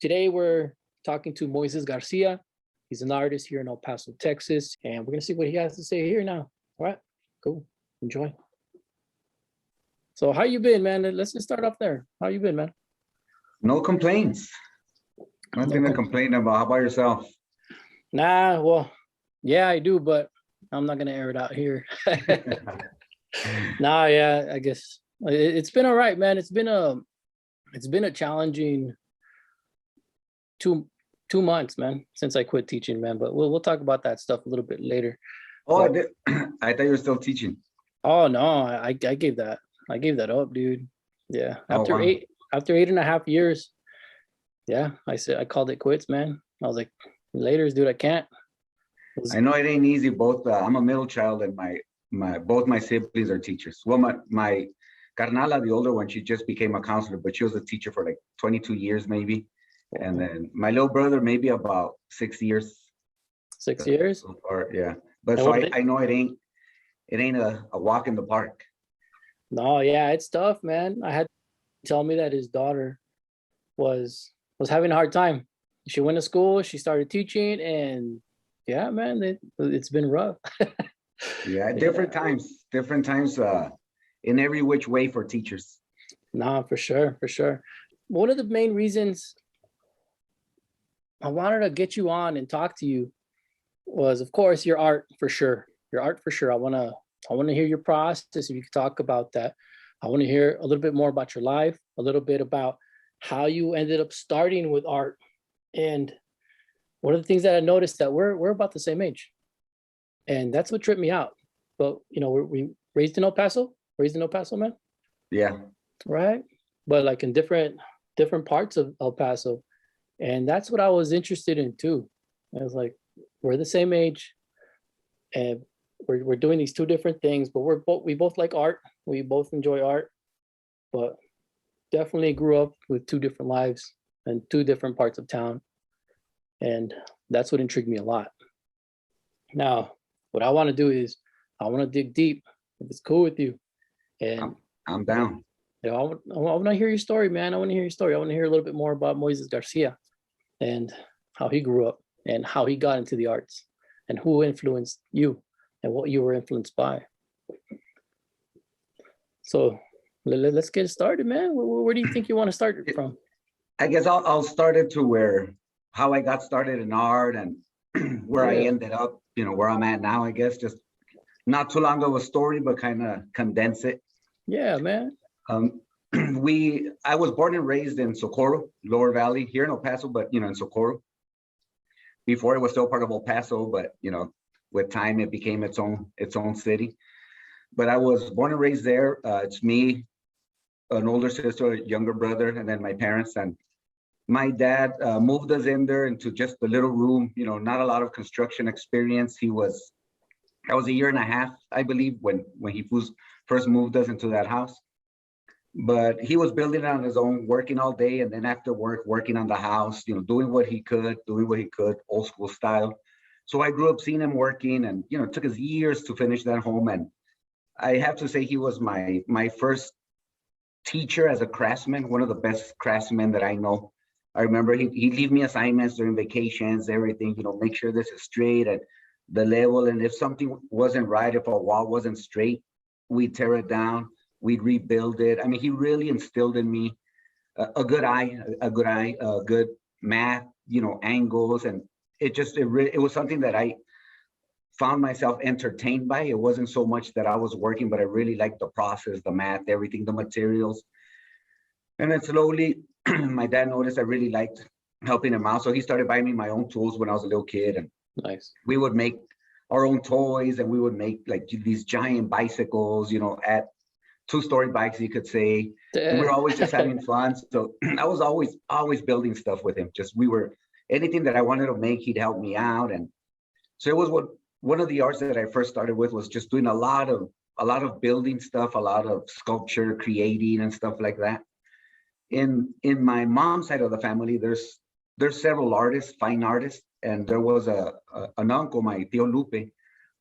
Today we're talking to Moises Garcia. He's an artist here in El Paso, Texas, and we're gonna see what he has to say here now. All right, cool. Enjoy. So how you been, man? Let's just start off there. How you been, man? No complaints. Nothing to complain about. How about yourself? Nah, well, yeah, I do, but I'm not gonna air it out here. Nah, yeah, I guess it's been all right, man. It's been a challenging two months, man, since I quit teaching, man. But we'll talk about that stuff a little bit later. Oh, I But did. I thought you were still teaching. oh no, I gave that up, dude. Yeah, Oh, after wow. after 8.5 years, yeah, I called it quits, man. I was like, later, dude, I can't. It was, I know it ain't easy. Both I'm a middle child, and my both my siblings are teachers. Well, my carnala, the older one, she just became a counselor, but she was a teacher for like 22 years maybe. And then my little brother, maybe about 6 years. 6 years. So far, yeah. But And so what I did I know it ain't a walk in the park. No, yeah, it's tough, man. I had to tell me that his daughter was having a hard time. She went to school, she started teaching, and yeah, man, it's been rough. Yeah, Yeah, different times, in every which way for teachers. nah, for sure, for sure. One of the main reasons I wanted to get you on and talk to you was, of course, your art for sure. Your art for sure. I wanna hear your process. If you could talk about that. I want to hear a little bit more about your life, a little bit about how you ended up starting with art. And one of the things that I noticed that we're about the same age. And that's what tripped me out. But we raised in El Paso, man, Yeah. right? But like in different parts of El Paso. And that's what I was interested in too. I was like, we're the same age, and we're doing these two different things, but we both like art. We both enjoy art, but definitely grew up with two different lives and two different parts of town. And that's what intrigued me a lot. Now, what I want to do is I want to dig deep, if it's cool with you. And I'm I'm down. I want to hear your story, man. I want to hear your story. I want to hear a little bit more about Moises Garcia and how he grew up and how he got into the arts and who influenced you and what you were influenced by. So let's get started, man. Where do you think you want to start it from? I guess I'll start it to where how I got started in art and where I Yeah, ended up, where I'm at now, I guess. Just not too long of a story, but kind of condense it. yeah, man. Um, I was born and raised in Socorro, Lower Valley, here in El Paso, but in Socorro. Before it was still part of El Paso, but with time it became its own city. But I was born and raised there. It's me, an older sister, a younger brother, and then my parents. And my dad moved us in there into just a little room, not a lot of construction experience. I was a year and a half, I believe, when he first moved us into that house. But he was building it on his own, working all day, and then after work, working on the house, doing what he could, old school style. So I grew up seeing him working, and it took us years to finish that home. And I have to say he was my first teacher as a craftsman, one of the best craftsmen that I know. I remember he'd leave me assignments during vacations, everything, make sure this is straight at the level. And if something wasn't right, if a wall wasn't straight, we'd tear it down, we'd rebuild it. I mean, he really instilled in me a good eye, good math, angles. And it was something that I found myself entertained by. It wasn't so much that I was working, but I really liked the process, the math, everything, the materials. And then slowly, my dad noticed I really liked helping him out. So he started buying me my own tools when I was a little kid. And Nice. we would make our own toys, and we would make like these giant bicycles, at two-story bikes, you could say. And we were always just having fun. So I was always building stuff with him. Anything that I wanted to make, he'd help me out. And so it was one of the arts that I first started with was just doing a lot of building stuff, a lot of sculpture, creating and stuff like that. In my mom's side of the family, there's several artists, fine artists, and there was an uncle, my tío Lupe,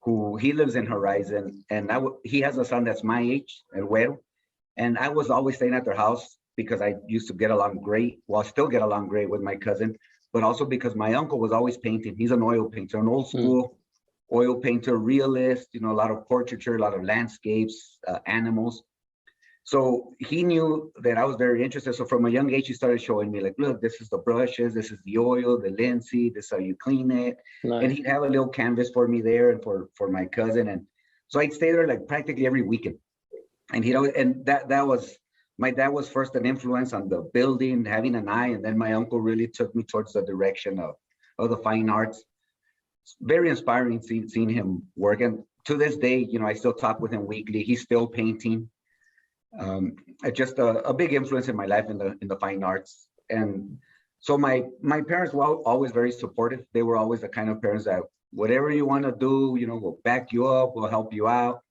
who he lives in Horizon, and he has a son that's my age, El Güero, and I was always staying at their house because I used to get along great, well, still get along great with my cousin, but also because my uncle was always painting. He's an oil painter, an old school oil painter, realist, you know, a lot of portraiture, a lot of landscapes, animals. So he knew that I was very interested. So from a young age, he started showing me like, look, this is the brushes, this is the oil, the linseed, this is how you clean it. Nice. And he'd have a little canvas for me there and for my cousin. And so I'd stay there like practically every weekend. And he'd always, and that was, my dad was first an influence on the building, having an eye. And then my uncle really took me towards the direction of the fine arts. It's very inspiring seeing him work. And to this day, you know, I still talk with him weekly. He's still painting. Just a big influence in my life in the fine arts. And so my parents were always very supportive. They were always the kind of parents that whatever you want to do, you know, we'll back you up, we'll help you out.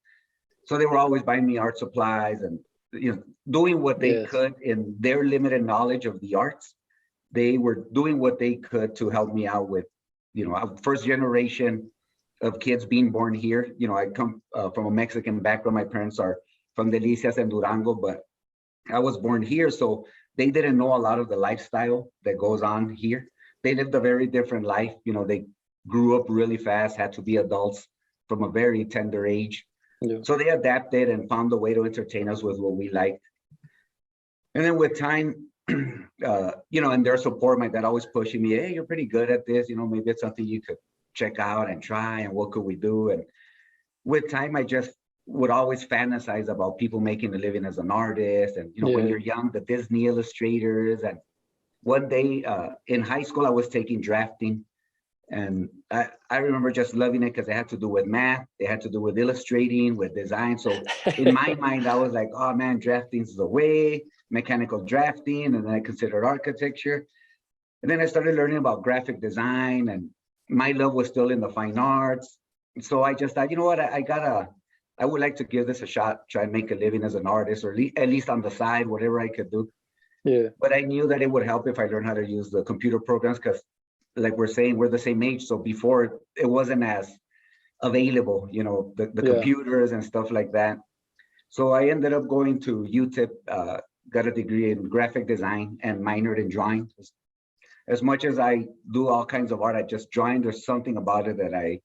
So they were always buying me art supplies and, you know, doing what they could in their limited knowledge of the arts. They were doing what they could to help me out with, you know, first generation of kids being born here. You know, I come from a Mexican background. My parents are from Delicias and Durango, but I was born here, so they didn't know a lot of the lifestyle that goes on here. They lived a very different life. You know, they grew up really fast, had to be adults from a very tender age. Yeah. So they adapted and found a way to entertain us with what we liked. And then with time, you know, and their support, my dad always pushing me, hey, you're pretty good at this. You know, maybe it's something you could check out and try, and what could we do? And with time, I just would always fantasize about people making a living as an artist. And, you know, when you're young, the Disney illustrators. And one day in high school, I was taking drafting. And I remember just loving it because it had to do with math. It had to do with illustrating, with design. So in my mind, I was like, oh man, drafting is the way, mechanical drafting. And then I considered architecture. And then I started learning about graphic design, and my love was still in the fine arts. So I just thought, you know what, I would like to give this a shot, try and make a living as an artist, or at least on the side, whatever I could do. Yeah. But I knew that it would help if I learned how to use the computer programs, because like we're saying, we're the same age. So before it wasn't as available, you know, the computers and stuff like that. So I ended up going to UTIP, got a degree in graphic design and minored in drawing. As much as I do all kinds of art, I just drawing, there's something about it that I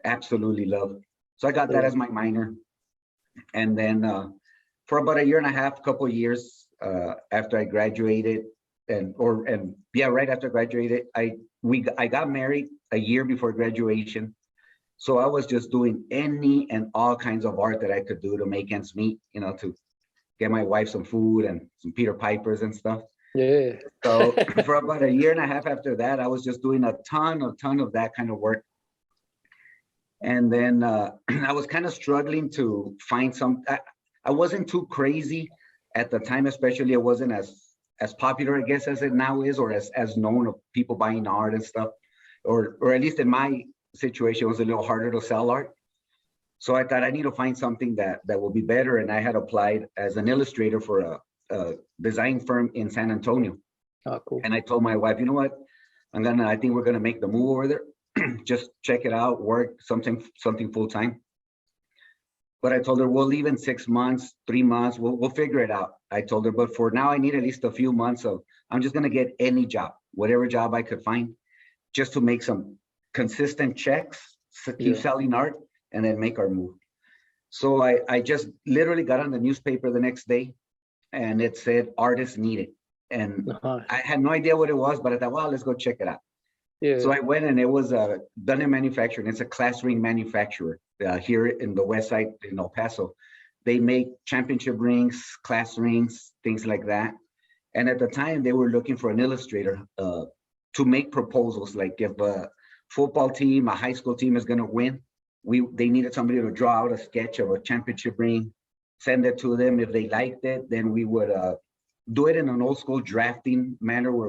absolutely love. So I got that as my minor. And then for about a year and a half, couple of years after I graduated, right after I graduated, I got married a year before graduation. So I was just doing any and all kinds of art that I could do to make ends meet, you know, to get my wife some food and some Peter Pipers and stuff. Yeah. So for about a year and a half after that, I was just doing a ton of that kind of work. And then I was kind of struggling to find I wasn't too crazy at the time, especially it wasn't as popular, I guess, as it now is, or as known of people buying art and stuff, or at least in my situation, it was a little harder to sell art. So I thought I need to find something that will be better. And I had applied as an illustrator for a design firm in San Antonio. Oh, cool. And I told my wife, you know what, I think we're gonna make the move over there. Just check it out, work something full time. But I told her, we'll leave in 6 months, 3 months, we'll figure it out. I told her, but for now I need at least a few months I'm just gonna get any job, whatever job I could find, just to make some consistent checks, keep selling art, and then make our move. So I just literally got on the newspaper the next day, and it said artists needed. And I had no idea what it was, but I thought, well, let's go check it out. Yeah. So I went, and it was done in manufacturing. It's a class ring manufacturer here in the West Side in El Paso. They make championship rings, class rings, things like that. And at the time, they were looking for an illustrator to make proposals. Like if a football team, a high school team is going to win, they needed somebody to draw out a sketch of a championship ring, send it to them. If they liked it, then we would do it in an old school drafting manner where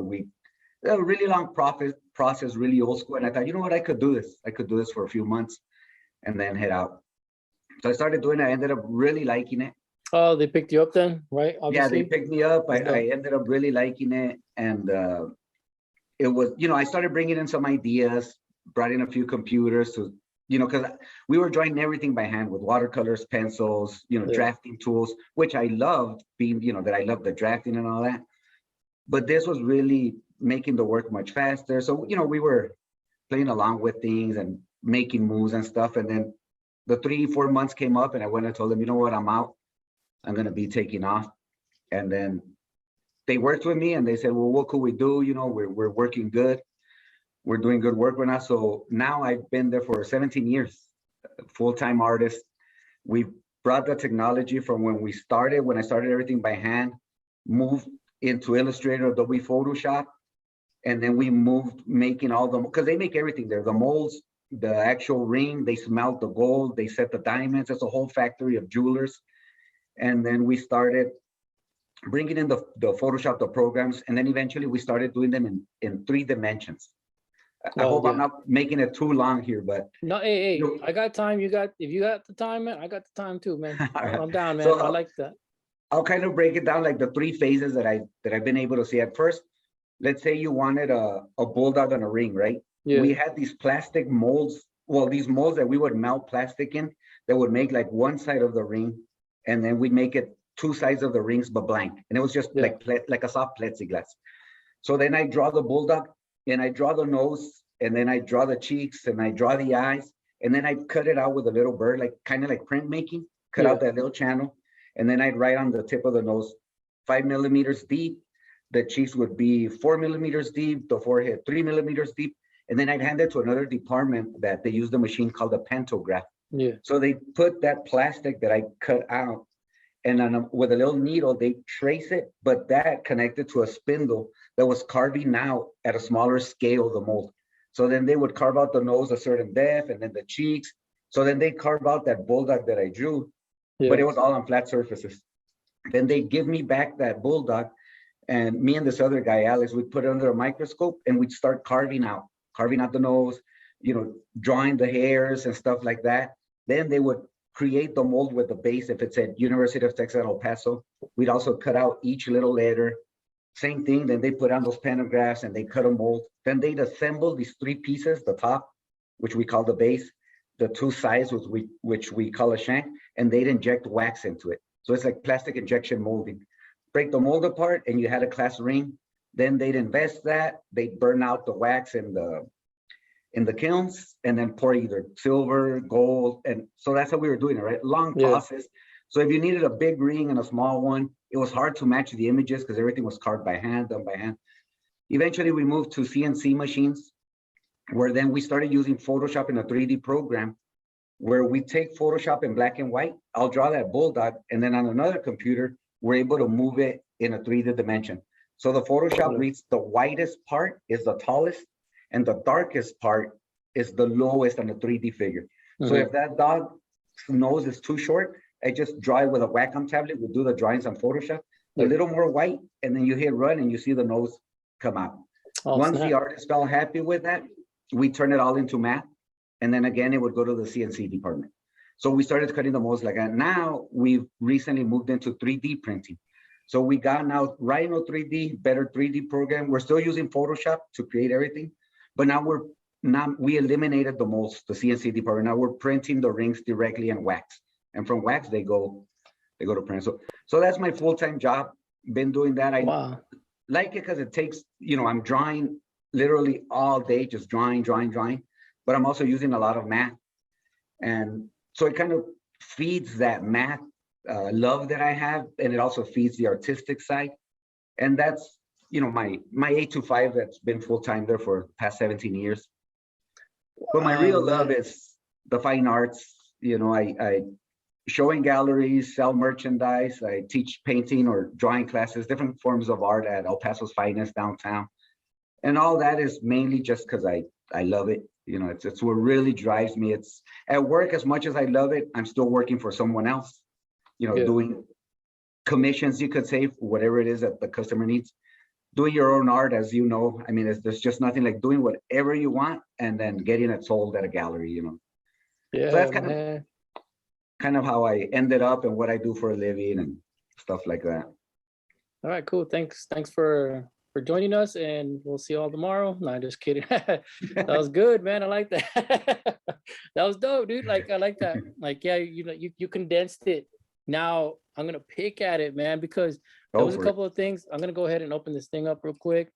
a really long process, really old school. And I thought, you know what, I could do this. I could do this for a few months and then head out. So I started doing it. I ended up really liking it. Oh, they picked you up then, right? Obviously. Yeah, they picked me up. I ended up really liking it. And it was, you know, I started bringing in some ideas, brought in a few computers to you know, because we were drawing everything by hand with watercolors, pencils, you know, Yeah. drafting tools, which I loved being, you know, that I loved the drafting and all that. But this was really making the work much faster. So, you know, we were playing along with things and making moves and stuff. And then the 3-4 months came up and I went and told them, you know what, I'm out. I'm going to be taking off. And then they worked with me and they said, well, what could we do? You know, we're working good. We're doing good work right now. So now I've been there for 17 years, full-time artist. We brought the technology from when I started everything by hand, moved into Illustrator, Adobe Photoshop. And then we moved making all the, because they make everything there, the molds, the actual ring, they smelt the gold, they set the diamonds. It's a whole factory of jewelers. And then we started bringing in the Photoshop, the programs. And then eventually we started doing them in 3 dimensions. I hope I'm not making it too long here, but no, hey, you know, I got time. If you got the time, man, I got the time too, man. I'm down, man. So I like that. I'll kind of break it down like the 3 phases that I've been able to see. At first, let's say you wanted a bulldog on a ring, right? Yeah. We had these plastic molds. Well, these molds that we would melt plastic in that would make like one side of the ring, and then we'd make it 2 sides of the rings but blank, and it was just like a soft plexiglass. So then I draw the bulldog, and I draw the nose, and then I draw the cheeks, and I draw the eyes, and then I cut it out with a little bird, like kind of like printmaking. Cut out that little channel, and then I'd write on the tip of the nose 5 millimeters deep. The cheeks would be 4 millimeters deep, the forehead 3 millimeters deep. And then I'd hand it to another department that they use the machine called a pantograph. Yeah. So they put that plastic that I cut out, and with a little needle, they trace it, but that connected to a spindle that was carving out at a smaller scale the mold. So then they would carve out the nose a certain depth, and then the cheeks. So then they carve out that bulldog that I drew, but it was all on flat surfaces. Then they give me back that bulldog, and me and this other guy, Alex, we'd put it under a microscope and we'd start carving out the nose, you know, drawing the hairs and stuff like that. Then they would create the mold with the base. If it said University of Texas at El Paso, we'd also cut out each little letter. Same thing. Then they put on those pantographs and they cut a mold. Then they'd assemble these 3 pieces, the top, which we call the base, the 2 sides, which we call a shank, and they'd inject wax into it. So it's like plastic injection molding. Break the mold apart and you had a class ring. Then they'd invest that, they'd burn out the wax in the kilns, and then pour either silver, gold. And so that's how we were doing it, right? Long process. So if you needed a big ring and a small one, it was hard to match the images because everything was carved by hand, done by hand. Eventually we moved to CNC machines, where then we started using Photoshop in a 3D program, where we take Photoshop in black and white. I'll draw that bulldog, and then on another computer, we're able to move it in a 3D dimension. So the Photoshop reads the widest part is the tallest, and the darkest part is the lowest on the 3D figure. So if that dog's nose is too short, I just draw it with a Wacom tablet. We do the drawings on Photoshop, a little more white, and then you hit run and you see the nose come out. Once the artist felt happy with that, we turn it all into math. And then again, it would go to the CNC department. So we started cutting the molds like that. Now we've recently moved into 3D printing. So we got now Rhino 3D, better 3D program. We're still using Photoshop to create everything, but now we eliminated the molds, the CNC department. Now we're printing the rings directly in wax, and from wax they go to print. So that's my full-time job. Been doing that. I like it because it takes, you know, I'm drawing literally all day, just drawing, but I'm also using a lot of math, and so it kind of feeds that math love that I have, and it also feeds the artistic side. And that's, you know, my 8 to 5 that's been full-time there for the past 17 years. But my real love is the fine arts. You know, I show in galleries, sell merchandise, I teach painting or drawing classes, different forms of art at El Paso's Finest downtown. And all that is mainly just because I love it. You know, it's what really drives me. It's at work, as much as I love it, I'm still working for someone else, you know, doing commissions, you could say, for whatever it is that the customer needs. Doing your own art, as you know, I mean, there's just nothing like doing whatever you want and then getting it sold at a gallery, you know. Yeah, so that's kind of how I ended up and what I do for a living and stuff like that. All right, cool. Thanks for joining us, and we'll see you all tomorrow. No, I'm just kidding. That was good, man. I like that. That was dope, dude. Like, I like that. Like, yeah, you condensed it. Now I'm gonna pick at it, man, because there Go was a for it. couple of things. I'm gonna go ahead and open this thing up real quick.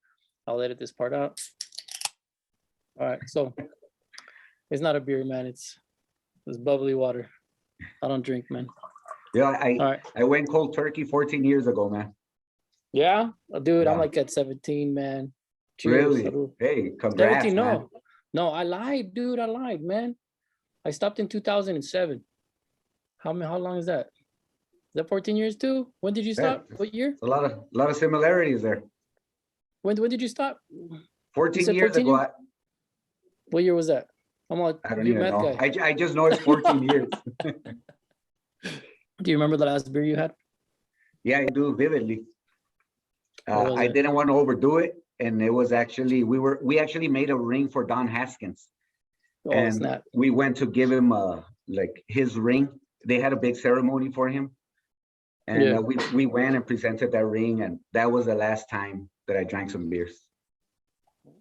I'll edit this part out. All right, so it's not a beer, man. It's bubbly water. I don't drink, man. Yeah, All right. I went cold turkey 14 years ago, man. Yeah, dude, I'm Yeah. like at 17, man. Cheers. Really? Salud. Hey, 17, congrats, man. no, I lied, dude. I lied, man. I stopped in 2007. How long is that? Is that 14 years too? When did you Yeah, stop? What year? a lot of similarities there. When did you stop? You 14 said years 14 ago, years? What year was that? I'm a I don't big even math know. guy. I just know it's 14 years. Do you remember the last beer you had? Yeah, I do vividly. What was I it? didn't want to overdo it, and it was actually we actually made a ring for Don Haskins, Oh, and snap. we went to give him like his ring. They had a big ceremony for him, and Yeah. we went and presented that ring, and that was the last time that I drank some beers.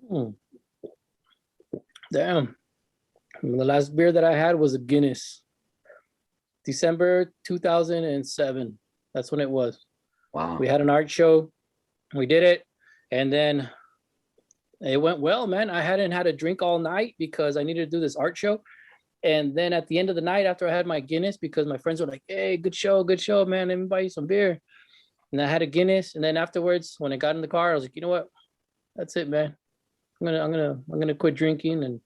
Hmm. Damn. The last beer that I had was a Guinness. December 2007. That's when it was. Wow. We had an art show. We did it. And then it went well, man. I hadn't had a drink all night because I needed to do this art show. And then at the end of the night, after I had my Guinness, because my friends were like, "Hey, good show, man. Let me buy you some beer." And I had a Guinness. And then afterwards, when I got in the car, I was like, you know what? That's it, man. I'm gonna quit drinking and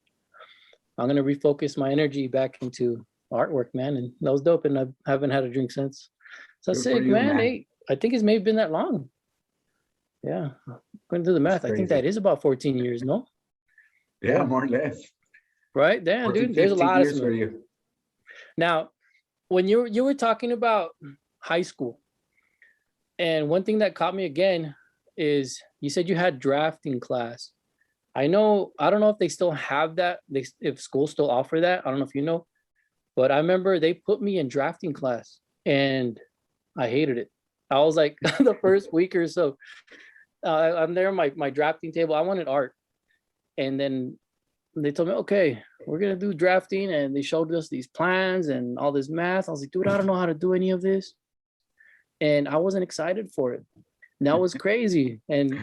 I'm gonna refocus my energy back into artwork, man. And that was dope. And I haven't had a drink since. So Good for sick, you, man. man. Hey, I think it's maybe been that long. Yeah. Going to do the math. That's I think crazy. that is about 14 years, no? Yeah, more or less. Right? Damn, 14, dude. There's a 15 lot of years for some. you. Now, when you were talking about high school, and one thing that caught me again is you said you had drafting class. I don't know if they still have that, if schools still offer that. I don't know if you know, but I remember they put me in drafting class and I hated it. I was like the first week or so, I'm there, my drafting table. I wanted art. And then they told me, okay, we're gonna do drafting, and they showed us these plans and all this math. I was like, dude, I don't know how to do any of this, and I wasn't excited for it. And that was crazy. And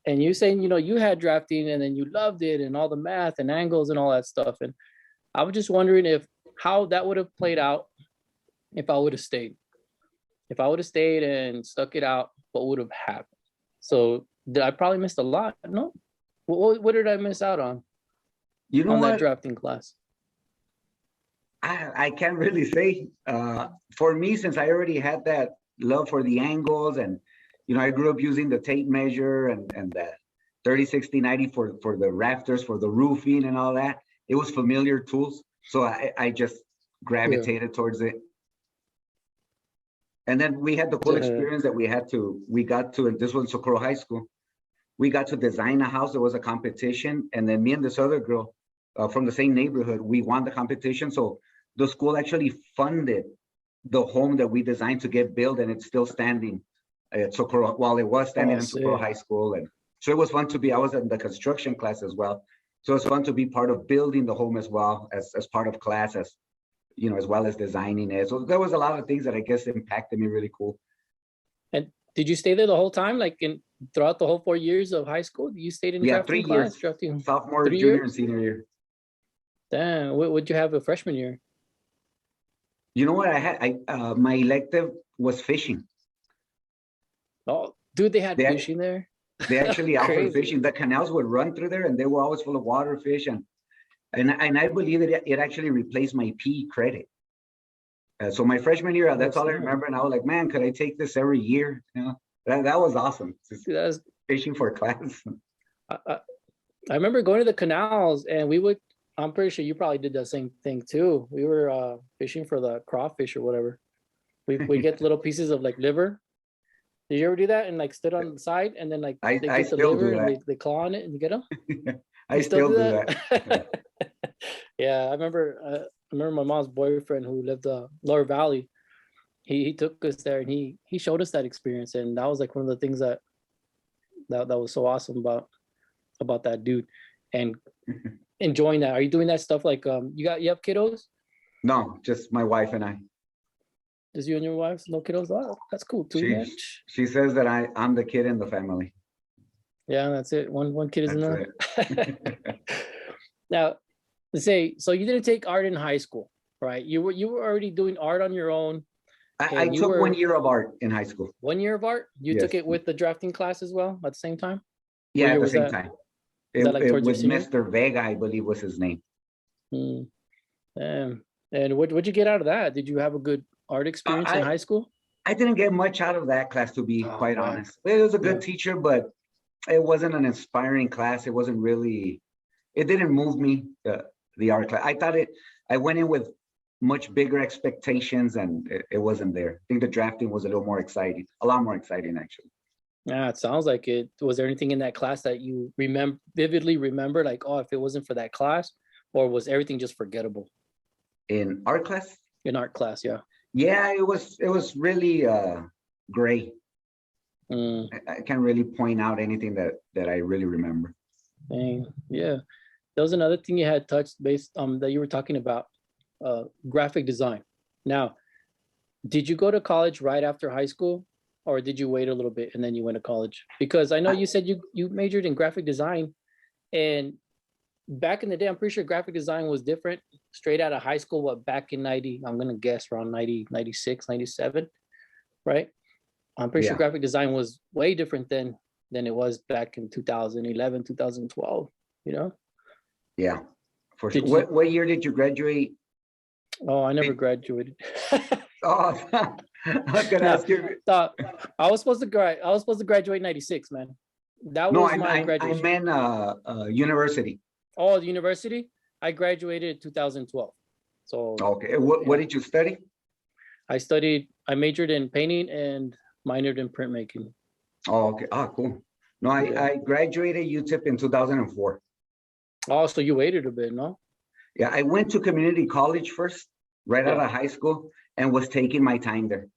you saying, you had drafting and then you loved it and all the math and angles and all that stuff. And I was just wondering if how that would have played out if I would have stayed. If I would have stayed and stuck it out, what would have happened? So I probably missed a lot. No, what did I miss out on? You know On that what? drafting class? I can't really say. For me, since I already had that love for the angles, and I grew up using the tape measure and the 30, 60, 90 for the rafters, for the roofing and all that. It was familiar tools, so I just gravitated towards it. And then we had the cool experience that we got to, and this was Socorro High School. We got to design a house. There was a competition, and then me and this other girl from the same neighborhood, we won the competition. So the school actually funded the home that we designed to get built, and it's still standing at Socorro, while it was standing in Socorro High School. And so it was fun to be, I was in the construction class as well. So it's fun to be part of building the home as well, as part of class, as well as designing it. So there was a lot of things that I guess impacted me really cool. And did you stay there the whole time, like throughout the whole 4 years of high school? You stayed in drafting 3 class? years. Drafting Sophomore, 3 junior, years? and senior year. Damn, what would you have a freshman year? You know what I had? My elective was fishing. Oh, dude, they had fishing there. They actually offered Crazy. fishing. The canals would run through there, and they were always full of water fish, and I believe that it actually replaced my PE credit. So my freshman year, that's all I remember, and I was like, man, could I take this every year? That was awesome. Dude, that was fishing for class. I remember going to the canals, and I'm pretty sure you probably did the same thing too. We were fishing for the crawfish or whatever. We get little pieces of like liver. Did you ever do that and like stood on the side and then like they get the liver and they claw on it and you get them? I still do that. Yeah, I remember my mom's boyfriend who lived Lower Valley. He took us there and he showed us that experience, and that was like one of the things that was so awesome about that dude. And enjoying that? Are you doing that stuff like you have kiddos? No, just my wife and I. Just you and your wife? No kiddos? Oh, that's cool too, She man. she says that I'm the kid in the family. Yeah, that's it. One kid is That's enough. it. Now, let's say so you didn't take art in high school, right? You were already doing art on your own, I and you took were 1 year of art in high school. 1 year of art. You took Yes. it with the drafting class as well at the same time. What Yeah, at year the was same that? time. Was that like It towards your was senior? Mr. Vega, I believe was his name. Hmm. And what'd you get out of that? Did you have a good art experience in I high school? I didn't get much out of that class, to be Oh quite man, honest. It was a yeah. good teacher, but it wasn't an inspiring class. It wasn't really, it didn't move me, the art class. I went in with much bigger expectations and it wasn't there. I think the drafting was a little more exciting, a lot more exciting actually. Yeah, it sounds like it. Was there anything in that class that you vividly remember? Like, oh, if it wasn't for that class, or was everything just forgettable In art class, in art class? Yeah. yeah, it was really gray. Mm, I can't really point out anything that I really remember. dang. Yeah. There was another thing you had touched based that you were talking about, graphic design. Now, did you go to college right after high school, or did you wait a little bit and then you went to college? Because I know I, you said you majored in graphic design, and back in the day, I'm pretty sure graphic design was different straight out of high school. What, back in 90, I'm gonna guess around 90, 96, 97, right? I'm pretty sure yeah, graphic design was way different than it was back in 2011, 2012. You know? yeah, for sure. Did you? What year did you graduate? Oh, I never Did, graduated. oh, I was gonna No, ask you. I was supposed to I was supposed to graduate 96, man. That No, was my I graduation. meant university. Oh, the university. I graduated in 2012. So Okay, what yeah, did you study? I majored in painting and minored in printmaking. Oh, okay. Ah, cool. No, Yeah. I graduated UTIP in 2004. Oh, so you waited a bit, no? Yeah, I went to community college first, right out Yeah. of high school, and was taking my time there.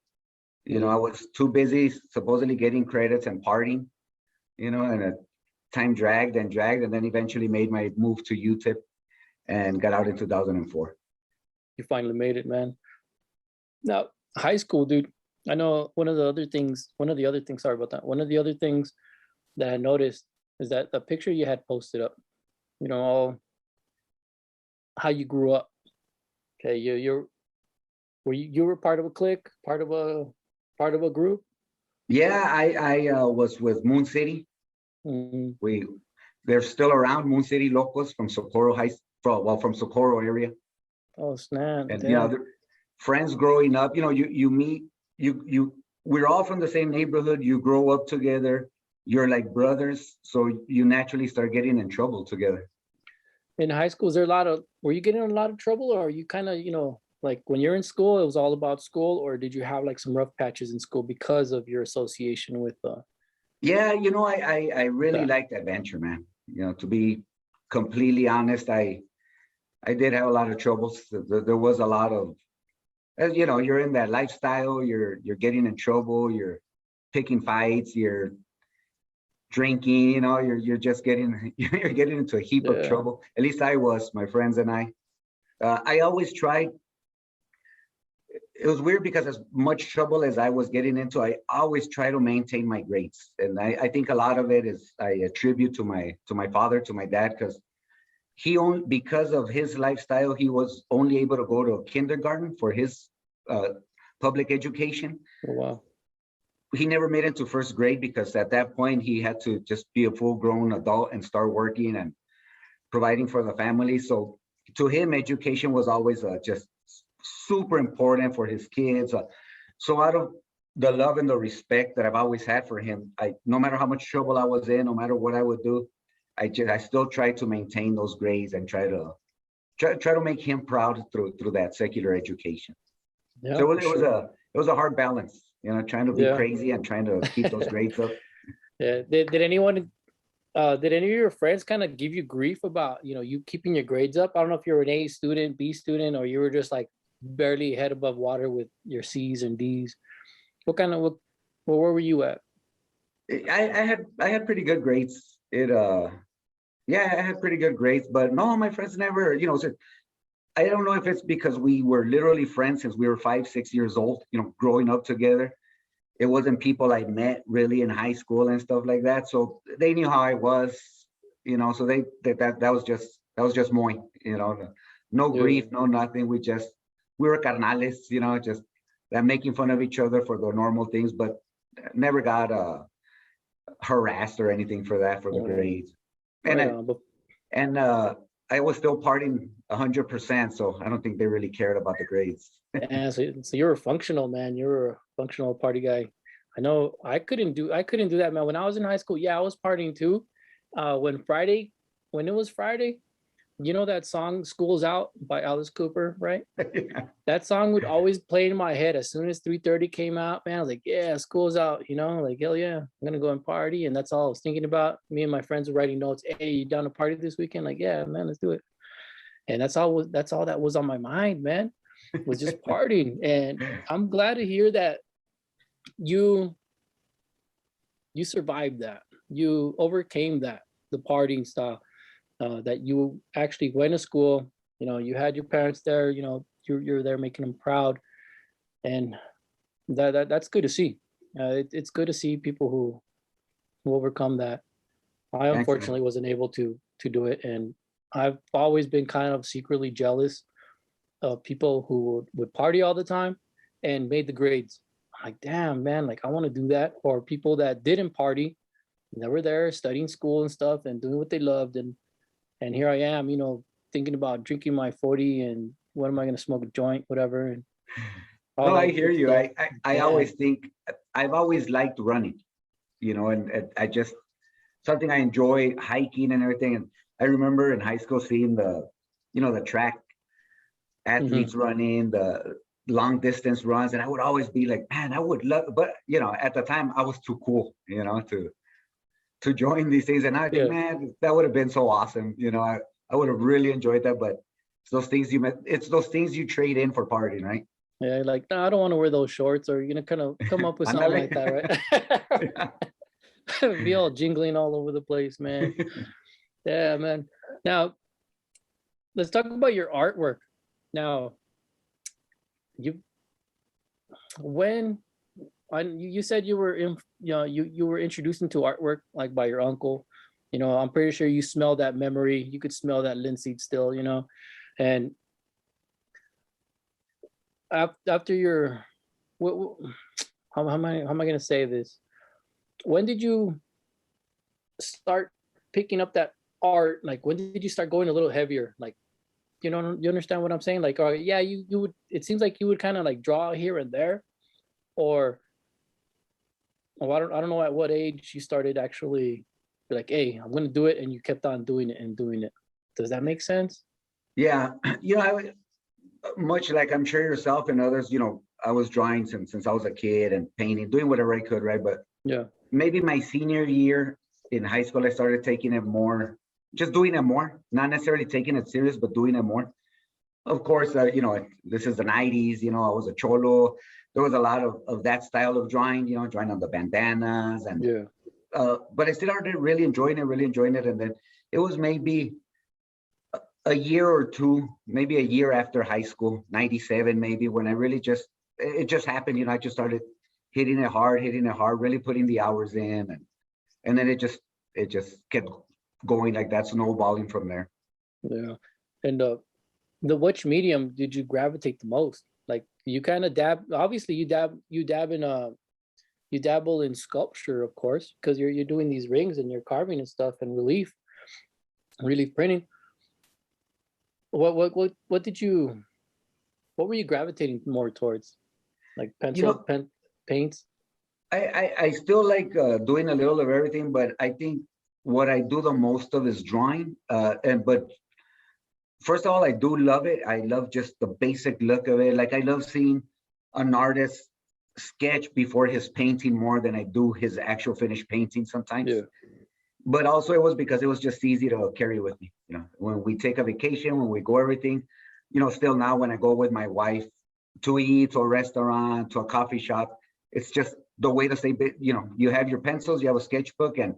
I Mm. was too busy supposedly getting credits and partying, and time dragged, and then eventually made my move to UTIP and got out in 2004. You finally made it, man. Now, high school, dude. I know one of the other things, sorry about that. One of the other things that I noticed is that the picture you had posted up, all how you grew up. Okay, you were part of a clique, part of a group. Yeah, I was with Moon City. Mm. They're still around, Moon City locals from Socorro from Socorro area. Oh snap! And Damn. they're friends growing up. You meet we're all from the same neighborhood. You grow up together. You're like brothers, so you naturally start getting in trouble together. In high school, is there were you getting in a lot of trouble, or are you kind of, like when you're in school, it was all about school, or did you have like some rough patches in school because of your association with Yeah, I really that? liked adventure, man. To be completely honest, I did have a lot of troubles. There was a lot of, you're in that lifestyle. You're getting in trouble. You're picking fights. You're drinking. You're just getting you're getting into a heap of Yeah. trouble. At least I was. My friends and I. I always tried. It was weird because as much trouble as I was getting into, I always try to maintain my grades, and I think a lot of it is I attribute to my father, to my dad, because of his lifestyle, he was only able to go to kindergarten for his uh, public education. Oh, wow. He never made it to first grade because at that point he had to just be a full-grown adult and start working and providing for the family. So to him, education was always just super important for his kids. So out of the love and the respect that I've always had for him, no matter how much trouble I was in, no matter what I would do, I still try to maintain those grades and try to make him proud through that secular education. Yeah, So for sure. it was a hard balance, trying to be Yeah. crazy and trying to keep those grades up. Yeah. Did any of your friends kind of give you grief about, you keeping your grades up? I don't know if you're an A student, B student, or you were just like barely head above water with your C's and D's. Where were you at? I had pretty good grades. Yeah, I had pretty good grades, but no, my friends never, so I don't know if it's because we were literally friends since we were 5, 6 years old, growing up together. It wasn't people I met really in high school and stuff like that. So they knew how I was, so that was just Moy, no Yeah. grief, no nothing. We were carnales, just that making fun of each other for the normal things, but never got harassed or anything for that, for the Oh, grades. And right I, on. But and I was still partying 100%, so I don't think they really cared about the grades. yeah, so you're a functional man. You're a functional party guy. I know I couldn't do that, man. When I was in high school, yeah, I was partying too. When it was Friday, you know that song "School's Out" by Alice Cooper, right? Yeah. That song would always play in my head as soon as 3:30 came out, man. I was like, yeah, school's out, like, hell yeah, I'm gonna go and party. And that's all I was thinking about. Me and my friends were writing notes. Hey, you down to party this weekend? Like, yeah, man, let's do it. And that's all that was on my mind, man, was just partying. And I'm glad to hear that you you survived that. You overcame that, the partying style, that you actually went to school, you had your parents there, you're there making them proud. And that's good to see. It's good to see people who overcome that. I Thanks, man. unfortunately wasn't able to do it, and I've always been kind of secretly jealous of people who would party all the time and made the grades. I'm like, damn, man, like I want to do that. Or people that didn't party, they were there studying school and stuff and doing what they loved, and here I am, thinking about drinking my 40 and when am I going to smoke a joint, whatever, and all No, I that hear good you. stuff. I Yeah. always think I've always liked running, and I just something I enjoy hiking and everything. And I remember in high school seeing the track Hmm. athletes running, the long distance runs, and I would always be like, man, I would love, but at the time I was too cool, to join these things. And I think, Yeah. man, that would have been so awesome. I would have really enjoyed that. But it's those things you trade in for partying, right? Yeah. Like, no, I don't want to wear those shorts, or kind of come up with something Ándale. like that, right? Be all jingling all over the place, man. Yeah, man. Now, let's talk about your artwork. Now, you when you said you were you were introduced into artwork like by your uncle. I'm pretty sure you smell that memory. You could smell that linseed still, and after your what how am I going to say this? When did you start picking up that art? Like, when did you start going a little heavier? Like, you understand what I'm saying? Like, oh yeah, you would. It seems like you would kind of like draw here and there, or I don't know at what age you started actually be like, hey, I'm gonna do it, and you kept on doing it and doing it. Does that make sense? Yeah, much like I'm sure yourself and others, I was drawing since I was a kid and painting, doing whatever I could, right? But Yeah. maybe my senior year in high school, I started taking it more, just doing it more, not necessarily taking it serious, but doing it more. Of course, this is the 90s, I was a cholo. There was a lot of that style of drawing, drawing on the bandanas. And Yeah. but I still started really enjoying it, really enjoying it. And then it was maybe a year or two, maybe a year after high school, 97 maybe, when I really it just happened, I just started hitting it hard, really putting the hours in. And then it just kept going like that, snowballing from there. Yeah. And the which medium did you gravitate the most? Like, you kind of obviously you dabble in sculpture, of course, because you're doing these rings and you're carving and stuff and relief printing. What were you gravitating more towards? Like You know, paints? I still like doing a little of everything, but I think what I do the most of is drawing. But first of all, I do love it. I love just the basic look of it. Like, I love seeing an artist sketch before his painting more than I do his actual finished painting sometimes. Yeah. But also it was because it was just easy to carry with me. When we take a vacation, when we go everything, still now when I go with my wife to eat to a restaurant, to a coffee shop, it's just the way to say, you have your pencils, you have a sketchbook, and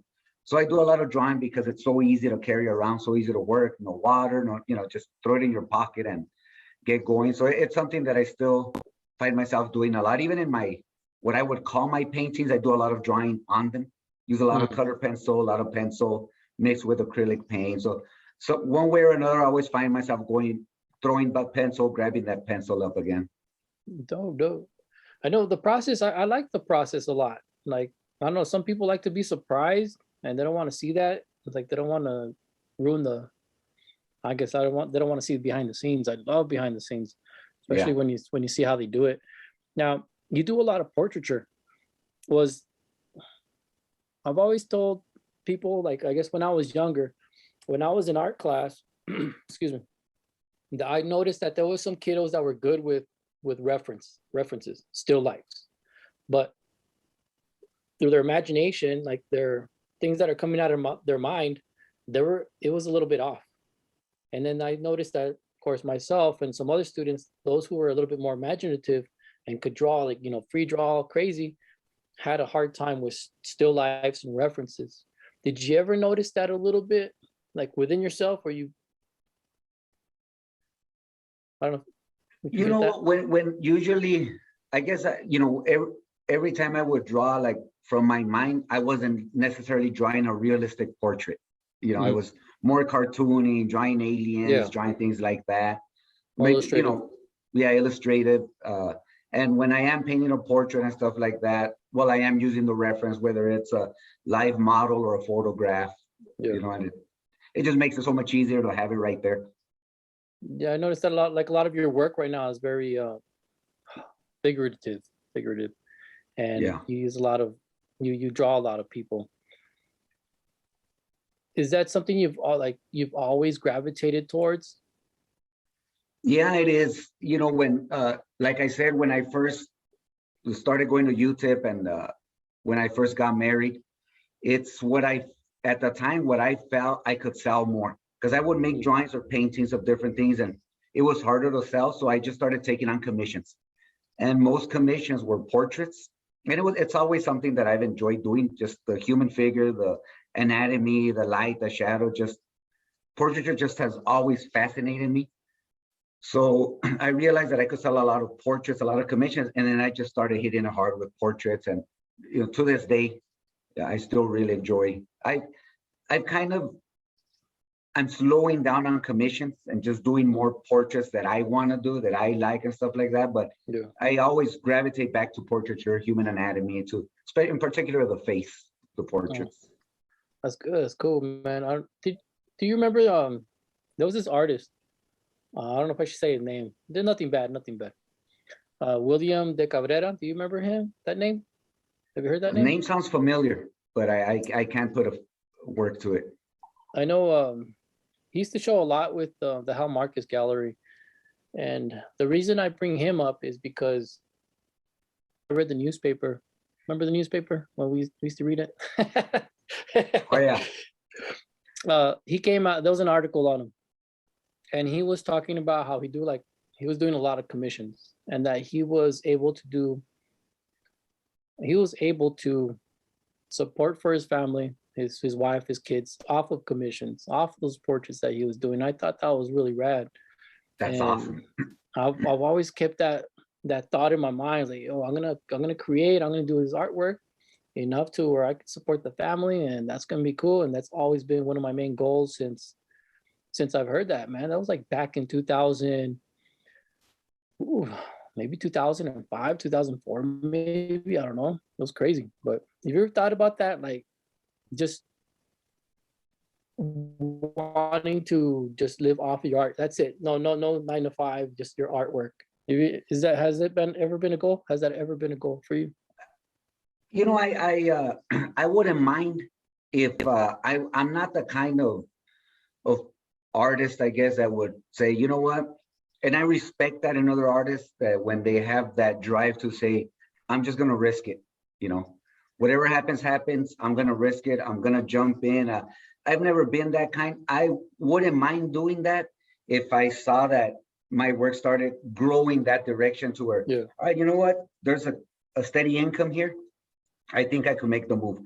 So I do a lot of drawing because it's so easy to carry around, so easy to work, no water, no, just throw it in your pocket and get going. So it's something that I still find myself doing a lot. Even in what I would call my paintings, I do a lot of drawing on them. Use a lot of color pencil, a lot of pencil mixed with acrylic paint. So one way or another, I always find myself throwing that pencil, grabbing that pencil up again. Dope. I know the process. I like the process a lot. Like, I don't know, some people like to be surprised and they don't want to see that. It's like they don't want to ruin I guess they don't want to see behind the scenes. I love behind the scenes, especially when you see how they do it. Now, you do a lot of portraiture. I've always told people, like, I guess when I was younger, when I was in art class, excuse me, I noticed that there was some kiddos that were good with references, still lifes, but through their imagination, like their things that are coming out of their mind, it was a little bit off. And then I noticed that, of course, myself and some other students, those who were a little bit more imaginative and could draw, like, free draw crazy, had a hard time with still lifes and references. Did you ever notice that a little bit, like within yourself, or I don't know. When usually, I guess, every time I would draw, like from my mind, I wasn't necessarily drawing a realistic portrait. I was more cartoony, drawing aliens, drawing things like that. Illustrative. Illustrative. And when I am painting a portrait and stuff like that, well, I am using the reference, whether it's a live model or a photograph, and it just makes it so much easier to have it right there. Yeah, I noticed that a lot. Like, a lot of your work right now is very figurative, and you use a lot of you draw a lot of people. Is that something you've always gravitated towards? Yeah, it is. When like I said, when I first started going to UTIP and when I first got married, it's at the time what I felt I could sell more, because I would make drawings or paintings of different things and it was harder to sell. So I just started taking on commissions, and most commissions were portraits. And it's always something that I've enjoyed doing, just the human figure, the anatomy, the light, the shadow, just portraiture just has always fascinated me. So I realized that I could sell a lot of portraits, a lot of commissions, and then I just started hitting it hard with portraits. And to this day, I still really enjoy. I'm slowing down on commissions and just doing more portraits that I want to do, that I like and stuff like that. But I always gravitate back to portraiture, human anatomy, in particular the face, the portraits. That's good. That's cool, man. Do you remember there was this artist? I don't know if I should say his name. There's nothing bad. William de Cabrera. Do you remember him? That name? Have you heard that name? The name sounds familiar, but I can't put a work to it. I know he used to show a lot with the Hal Marcus Gallery. And the reason I bring him up is because I read the newspaper. Remember the newspaper when we used to read it? Oh, yeah. He came out, there was an article on him. And he was talking about how he was doing a lot of commissions, and that he was able to support for his family, his wife, his kids, off of commissions, off those portraits that he was doing. I thought that was really rad. That's awesome. I've always kept that thought in my mind, like, oh, I'm gonna create, I'm gonna do his artwork enough to where I can support the family, and that's gonna be cool. And that's always been one of my main goals since I've heard that, man. That was like back in 2000, maybe 2005, 2004, maybe. I don't know. It was crazy. But have you ever thought about that? Like, just wanting to just live off of your art. That's it. No 9 to 5, just your artwork. Has it ever been a goal? Has that ever been a goal for you? I wouldn't mind if I'm not the kind of artist, I guess, that would say, you know what? And I respect that in other artists, that when they have that drive to say, I'm just going to risk it, whatever happens, I'm going to risk it. I'm going to jump in. I've never been that kind. I wouldn't mind doing that if I saw that my work started growing that direction to where, all right, you know what? There's a steady income here. I think I could make the move.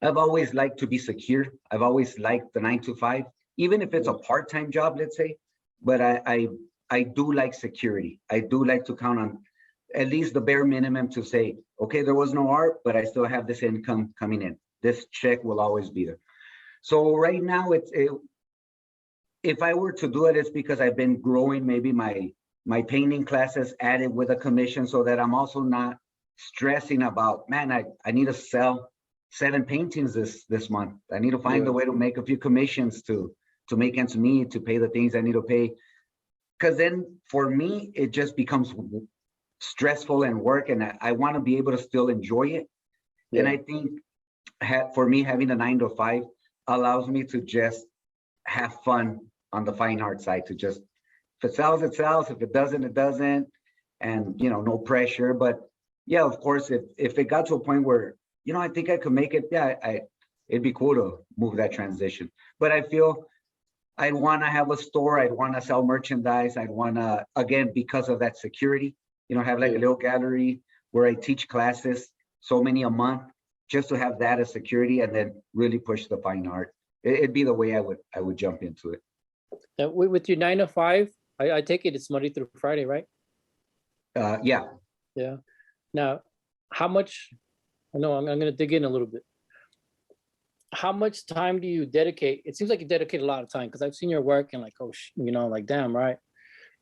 I've always liked to be secure. I've always liked the 9 to 5, even if it's a part-time job, let's say. But I do like security. I do like to count on at least the bare minimum to say, okay, there was no art, but I still have this income coming in. This check will always be there. So right now, if I were to do it, it's because I've been growing maybe my painting classes added with a commission, so that I'm also not stressing about, man, I need to sell 7 paintings this month. I need to find a way to make a few commissions to make ends meet, to pay the things I need to pay. Because then for me, it just becomes stressful and work, and I want to be able to still enjoy it. And I think for me, having a 9 to 5 allows me to just have fun on the fine art side, to just, if it sells, it sells. If it doesn't, it doesn't. And, you know, no pressure. But yeah, of course, if it got to a point where, you know, I think I could make it, it'd be cool to move that transition. But I feel I'd want to have a store. I'd want to sell merchandise. I'd want to, again, because of that security, you know, have like a little gallery where I teach classes, so many a month, just to have that as security, and then really push the fine art. It'd be the way I would jump into it. With your 9 to 5, I take it it's Monday through Friday, right? Yeah. Yeah. Now, how much, I know I'm going to dig in a little bit. How much time do you dedicate? It seems like you dedicate a lot of time, because I've seen your work and like, oh, you know, like, damn, right?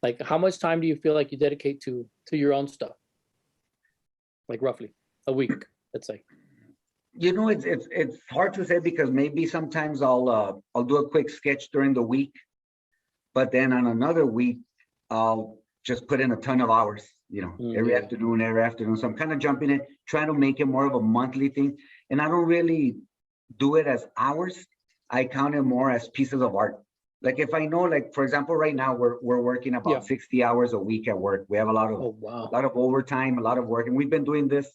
Like, how much time do you feel like you dedicate to your own stuff? Like roughly a week, let's say. You know, it's hard to say, because maybe sometimes I'll do a quick sketch during the week, but then on another week, I'll just put in a ton of hours, you know, every afternoon. So I'm kind of jumping in, trying to make it more of a monthly thing. And I don't really do it as hours. I count it more as pieces of art. Like if I know, like, for example, right now we're working about 60 hours a week at work. We have a lot of overtime, a lot of work. And we've been doing this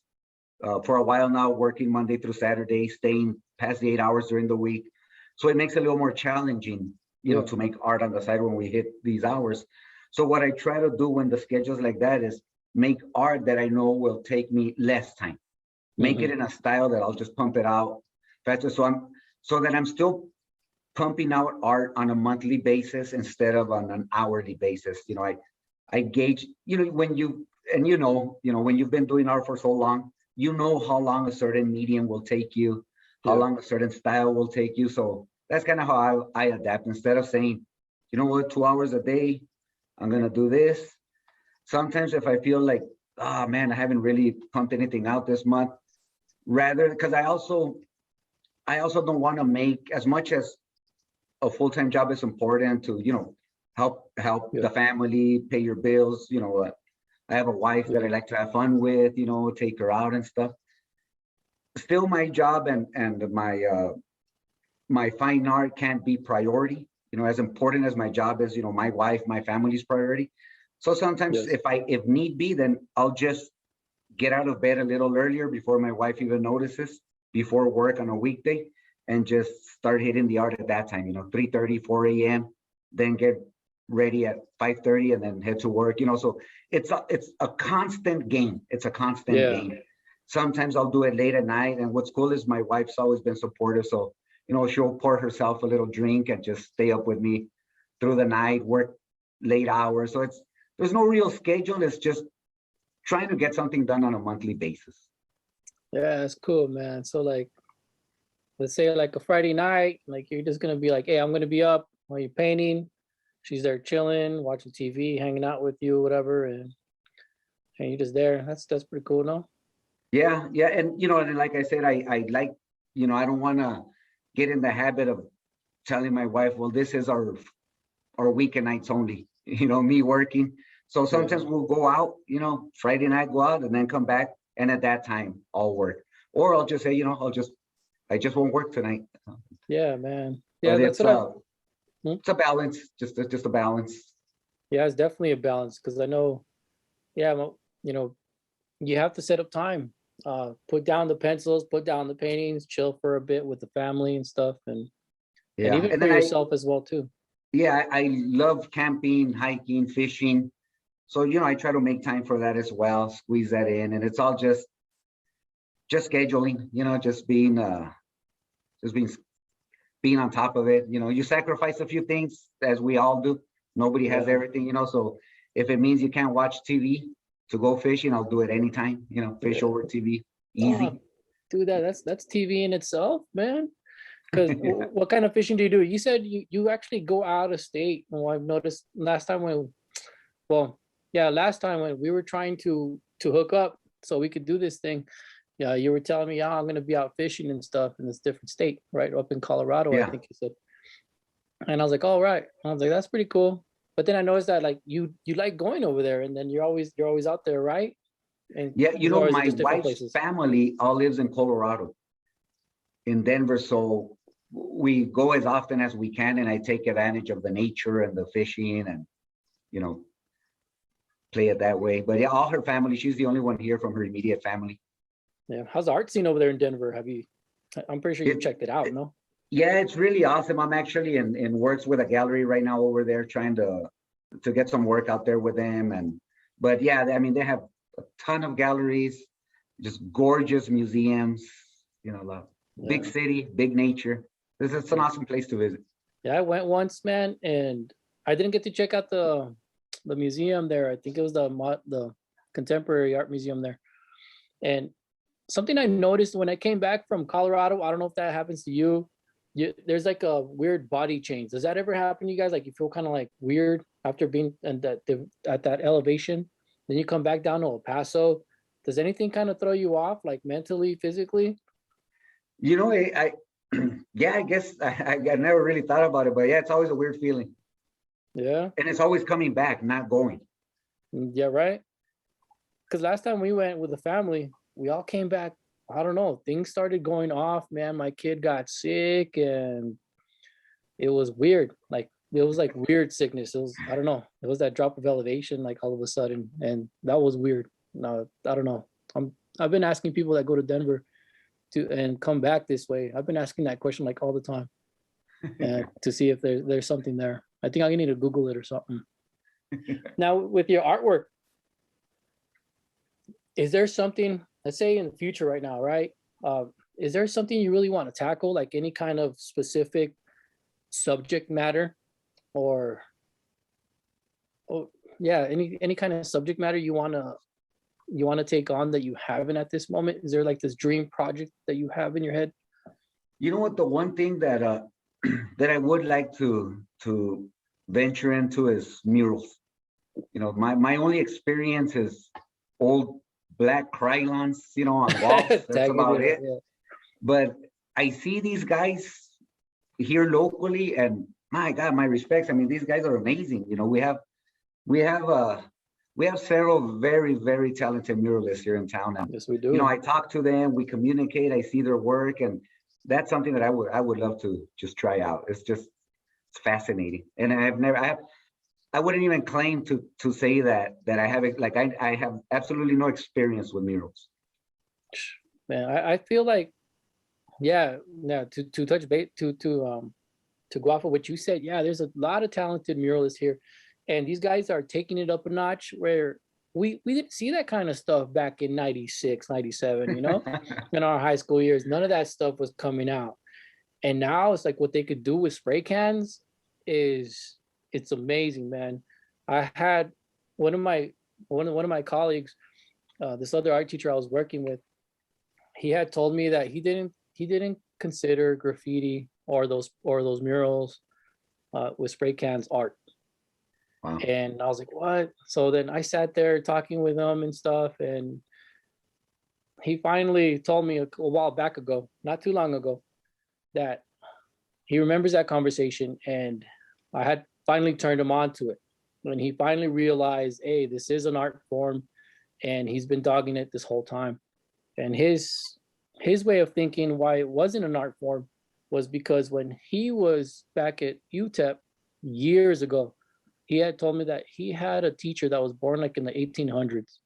for a while now, working Monday through Saturday, staying past the 8 hours during the week. So it makes it a little more challenging, you know, to make art on the side when we hit these hours. So what I try to do when the schedule's like that is make art that I know will take me less time. Make it in a style that I'll just pump it out faster. So that I'm still pumping out art on a monthly basis instead of on an hourly basis. You know, I gauge, you know, when you've been doing art for so long, you know how long a certain medium will take you, how long a certain style will take you. So that's kind of how I adapt. Instead of saying, you know what, 2 hours a day, I'm going to do this. Sometimes if I feel like, oh man, I haven't really pumped anything out this month, rather, because I also don't want to make, as much as a full-time job is important to, you know, help the family, pay your bills. You know, I have a wife that I like to have fun with, you know, take her out and stuff. Still, my job and my fine art can't be priority. You know, as important as my job is, you know, my wife, my family's priority. So sometimes if need be, then I'll just get out of bed a little earlier before my wife even notices, before work on a weekday, and just start hitting the art at that time, you know, 3:30, 4 a.m., then get ready at 5:30 and then head to work, you know. So it's a constant game. It's a constant game. Sometimes I'll do it late at night. And what's cool is my wife's always been supportive. So, you know, she'll pour herself a little drink and just stay up with me through the night, work late hours. So there's no real schedule. It's just trying to get something done on a monthly basis. Yeah, that's cool, man. So like, let's say like a Friday night, like you're just gonna be like, hey, I'm gonna be up while you're painting. She's there chilling, watching TV, hanging out with you, whatever, and you're just there. That's pretty cool, no? Yeah, and you know, and like I said, I like, you know, I don't want to get in the habit of telling my wife, well, this is our weekend nights only. You know, me working. So sometimes we'll go out, you know, Friday night, go out and then come back, and at that time I'll work, or I'll just say, you know, I just won't work tonight. Yeah, man. Yeah, but that's it's a balance, just a balance. Yeah, it's definitely a balance, because I know, you know, you have to set up time, put down the pencils, put down the paintings, chill for a bit with the family and stuff, and even for yourself as well too. Yeah, I love camping, hiking, fishing. So, you know, I try to make time for that as well, squeeze that in, and it's all just scheduling, you know, just being just being on top of it. You know, you sacrifice a few things as we all do. Nobody has Yeah. everything, you know. So if it means you can't watch TV to go fishing, I'll do it anytime. You know, fish Yeah. over TV, easy. Oh, do that. That's TV in itself, man. Because what kind of fishing do you do? You said you actually go out of state. Well, I've noticed last time last time when we were trying to hook up so we could do this thing. Yeah, you were telling me, I'm gonna be out fishing and stuff in this different state, right up in Colorado, I Yeah. think you said. And I was like, all right. I was like, that's pretty cool. But then I noticed that like you like going over there, and then you're always out there, right? And Yeah, you know, or is it my just different wife's places? family all lives in Colorado, in Denver. So we go as often as we can, and I take advantage of the nature and the fishing and, you know, play it that way. But yeah, all her family, she's the only one here from her immediate family. Yeah. How's the art scene over there in Denver? I'm pretty sure you It, checked it out, no? yeah, it's really awesome. I'm actually in works with a gallery right now over there, trying to get some work out there with them. And but yeah, I mean, they have a ton of galleries, just gorgeous museums, you know, big Yeah. city, big nature. This is an awesome place to visit. Yeah, I went once, man, and I didn't get to check out the museum there. I think it was the contemporary art museum there. And something I noticed when I came back from Colorado, I don't know if that happens to you. There's like a weird body change. Does that ever happen to you guys? Like you feel kind of like weird after being at that elevation, then you come back down to El Paso. Does anything kind of throw you off, like mentally, physically? You know, yeah, I guess I never really thought about it, but yeah, it's always a weird feeling, Yeah, and it's always coming back, not going. yeah, right. Because last time we went with the family, we all came back. I don't know. Things started going off, man. My kid got sick, and it was weird. Like it was like weird sickness. It was, I don't know. It was that drop of elevation, like all of a sudden, and that was weird. No, I don't know. I've been asking people that go to Denver and come back this way. I've been asking that question like all the time, and to see if there's something there. I think I need to Google it or something. Now with your artwork, is there something, let's say in the future right now, right? Is there something you really want to tackle, like any kind of specific subject matter, or oh yeah, any kind of subject matter you wanna take on that you haven't at this moment? Is there like this dream project that you have in your head? You know what? The one thing that that I would like to venture into is murals. You know, my only experience is old black crayons, you know, on walls. That's Tagging about it, it. yeah. But I see these guys here locally, and my God, my respects. I mean, these guys are amazing. You know, we have we have several very, very talented muralists here in town. And Yes, we you know, do. I talk to them, we communicate, I see their work, and that's something that I would love to just try out. It's fascinating. And I wouldn't even claim to say that I have it, like I have absolutely no experience with murals. Man, I feel like, yeah, to touch base to go off of what you said, yeah, there's a lot of talented muralists here, and these guys are taking it up a notch where we didn't see that kind of stuff back in 96, 97, you know, in our high school years. None of that stuff was coming out. And now it's like what they could do with spray cans is it's amazing, man. I had one of my colleagues, this other art teacher I was working with, he had told me that he didn't consider graffiti or those murals with spray cans art. Wow. And I was like, what? So then I sat there talking with him and stuff, and he finally told me a while back ago, not too long ago, that he remembers that conversation, and I had finally turned him on to it. When he finally realized, hey, this is an art form, and he's been dogging it this whole time. And his way of thinking why it wasn't an art form was because when he was back at UTEP years ago, he had told me that he had a teacher that was born like in the 1800s,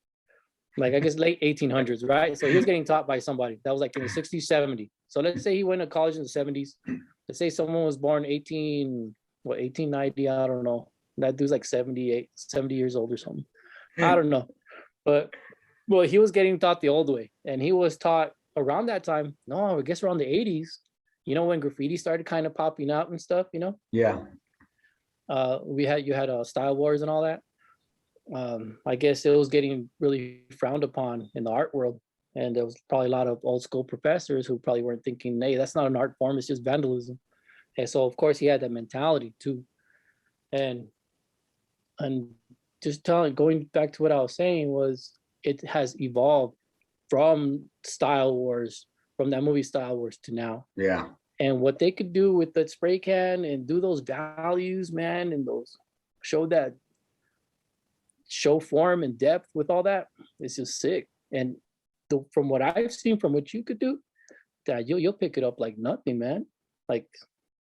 like I guess late 1800s, right? So he was getting taught by somebody that was like in the 60s, 70s. So let's say he went to college in the 70s. Let's say someone was born 1890, I don't know. That dude's like 78, 70 years old or something. I don't know. But well, he was getting taught the old way, and he was taught around that time. No, I guess around the 80s. you know, when graffiti started kind of popping up and stuff, you know, Yeah. you had Style Wars and all that. I guess it was getting really frowned upon in the art world. And there was probably a lot of old school professors who probably weren't thinking, hey, that's not an art form, it's just vandalism. And so of course he had that mentality too. And and just going back to what I was saying was it has evolved from Style Wars, from that movie Style Wars to now. Yeah. And what they could do with that spray can and do those values, man, and those show form and depth with all that, it's just sick. And from what I've seen, from what you could do, that you'll pick it up like nothing, man. Like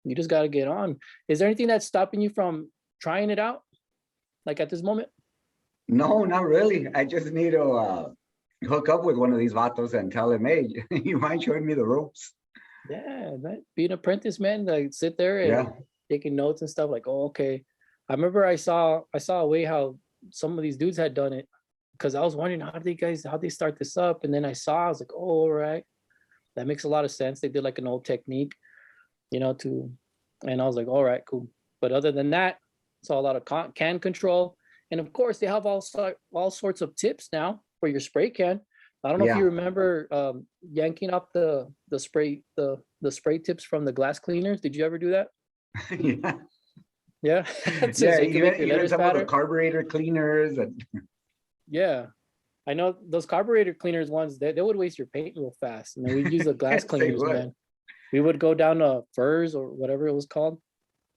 you just got to get on. Is there anything that's stopping you from trying it out, like at this moment? No, not really. I just need to hook up with one of these vatos and tell him, hey, you mind showing me the ropes? Yeah, man. Be an apprentice, man. Like sit there and Yeah. taking notes and stuff. Like, oh, okay. I remember I saw a way how some of these dudes had done it, because I was wondering how they start this up, and then I was like, oh, all right, that makes a lot of sense. They did like an old technique, you know, and I was like, all right, cool. But other than that, saw a lot of can control, and of course they have all sorts of tips now for your spray can. I don't know if Yeah. you remember yanking up the spray tips from the glass cleaners. Did you ever do that? Yeah. Yeah. So Yeah. you can make your Even letters some of the fatter. carburetor cleaners and Yeah. I know those carburetor cleaners ones, they would waste your paint real fast. And then we'd use the glass Yes, they cleaners, would. man. We would go down to Furs or whatever it was called,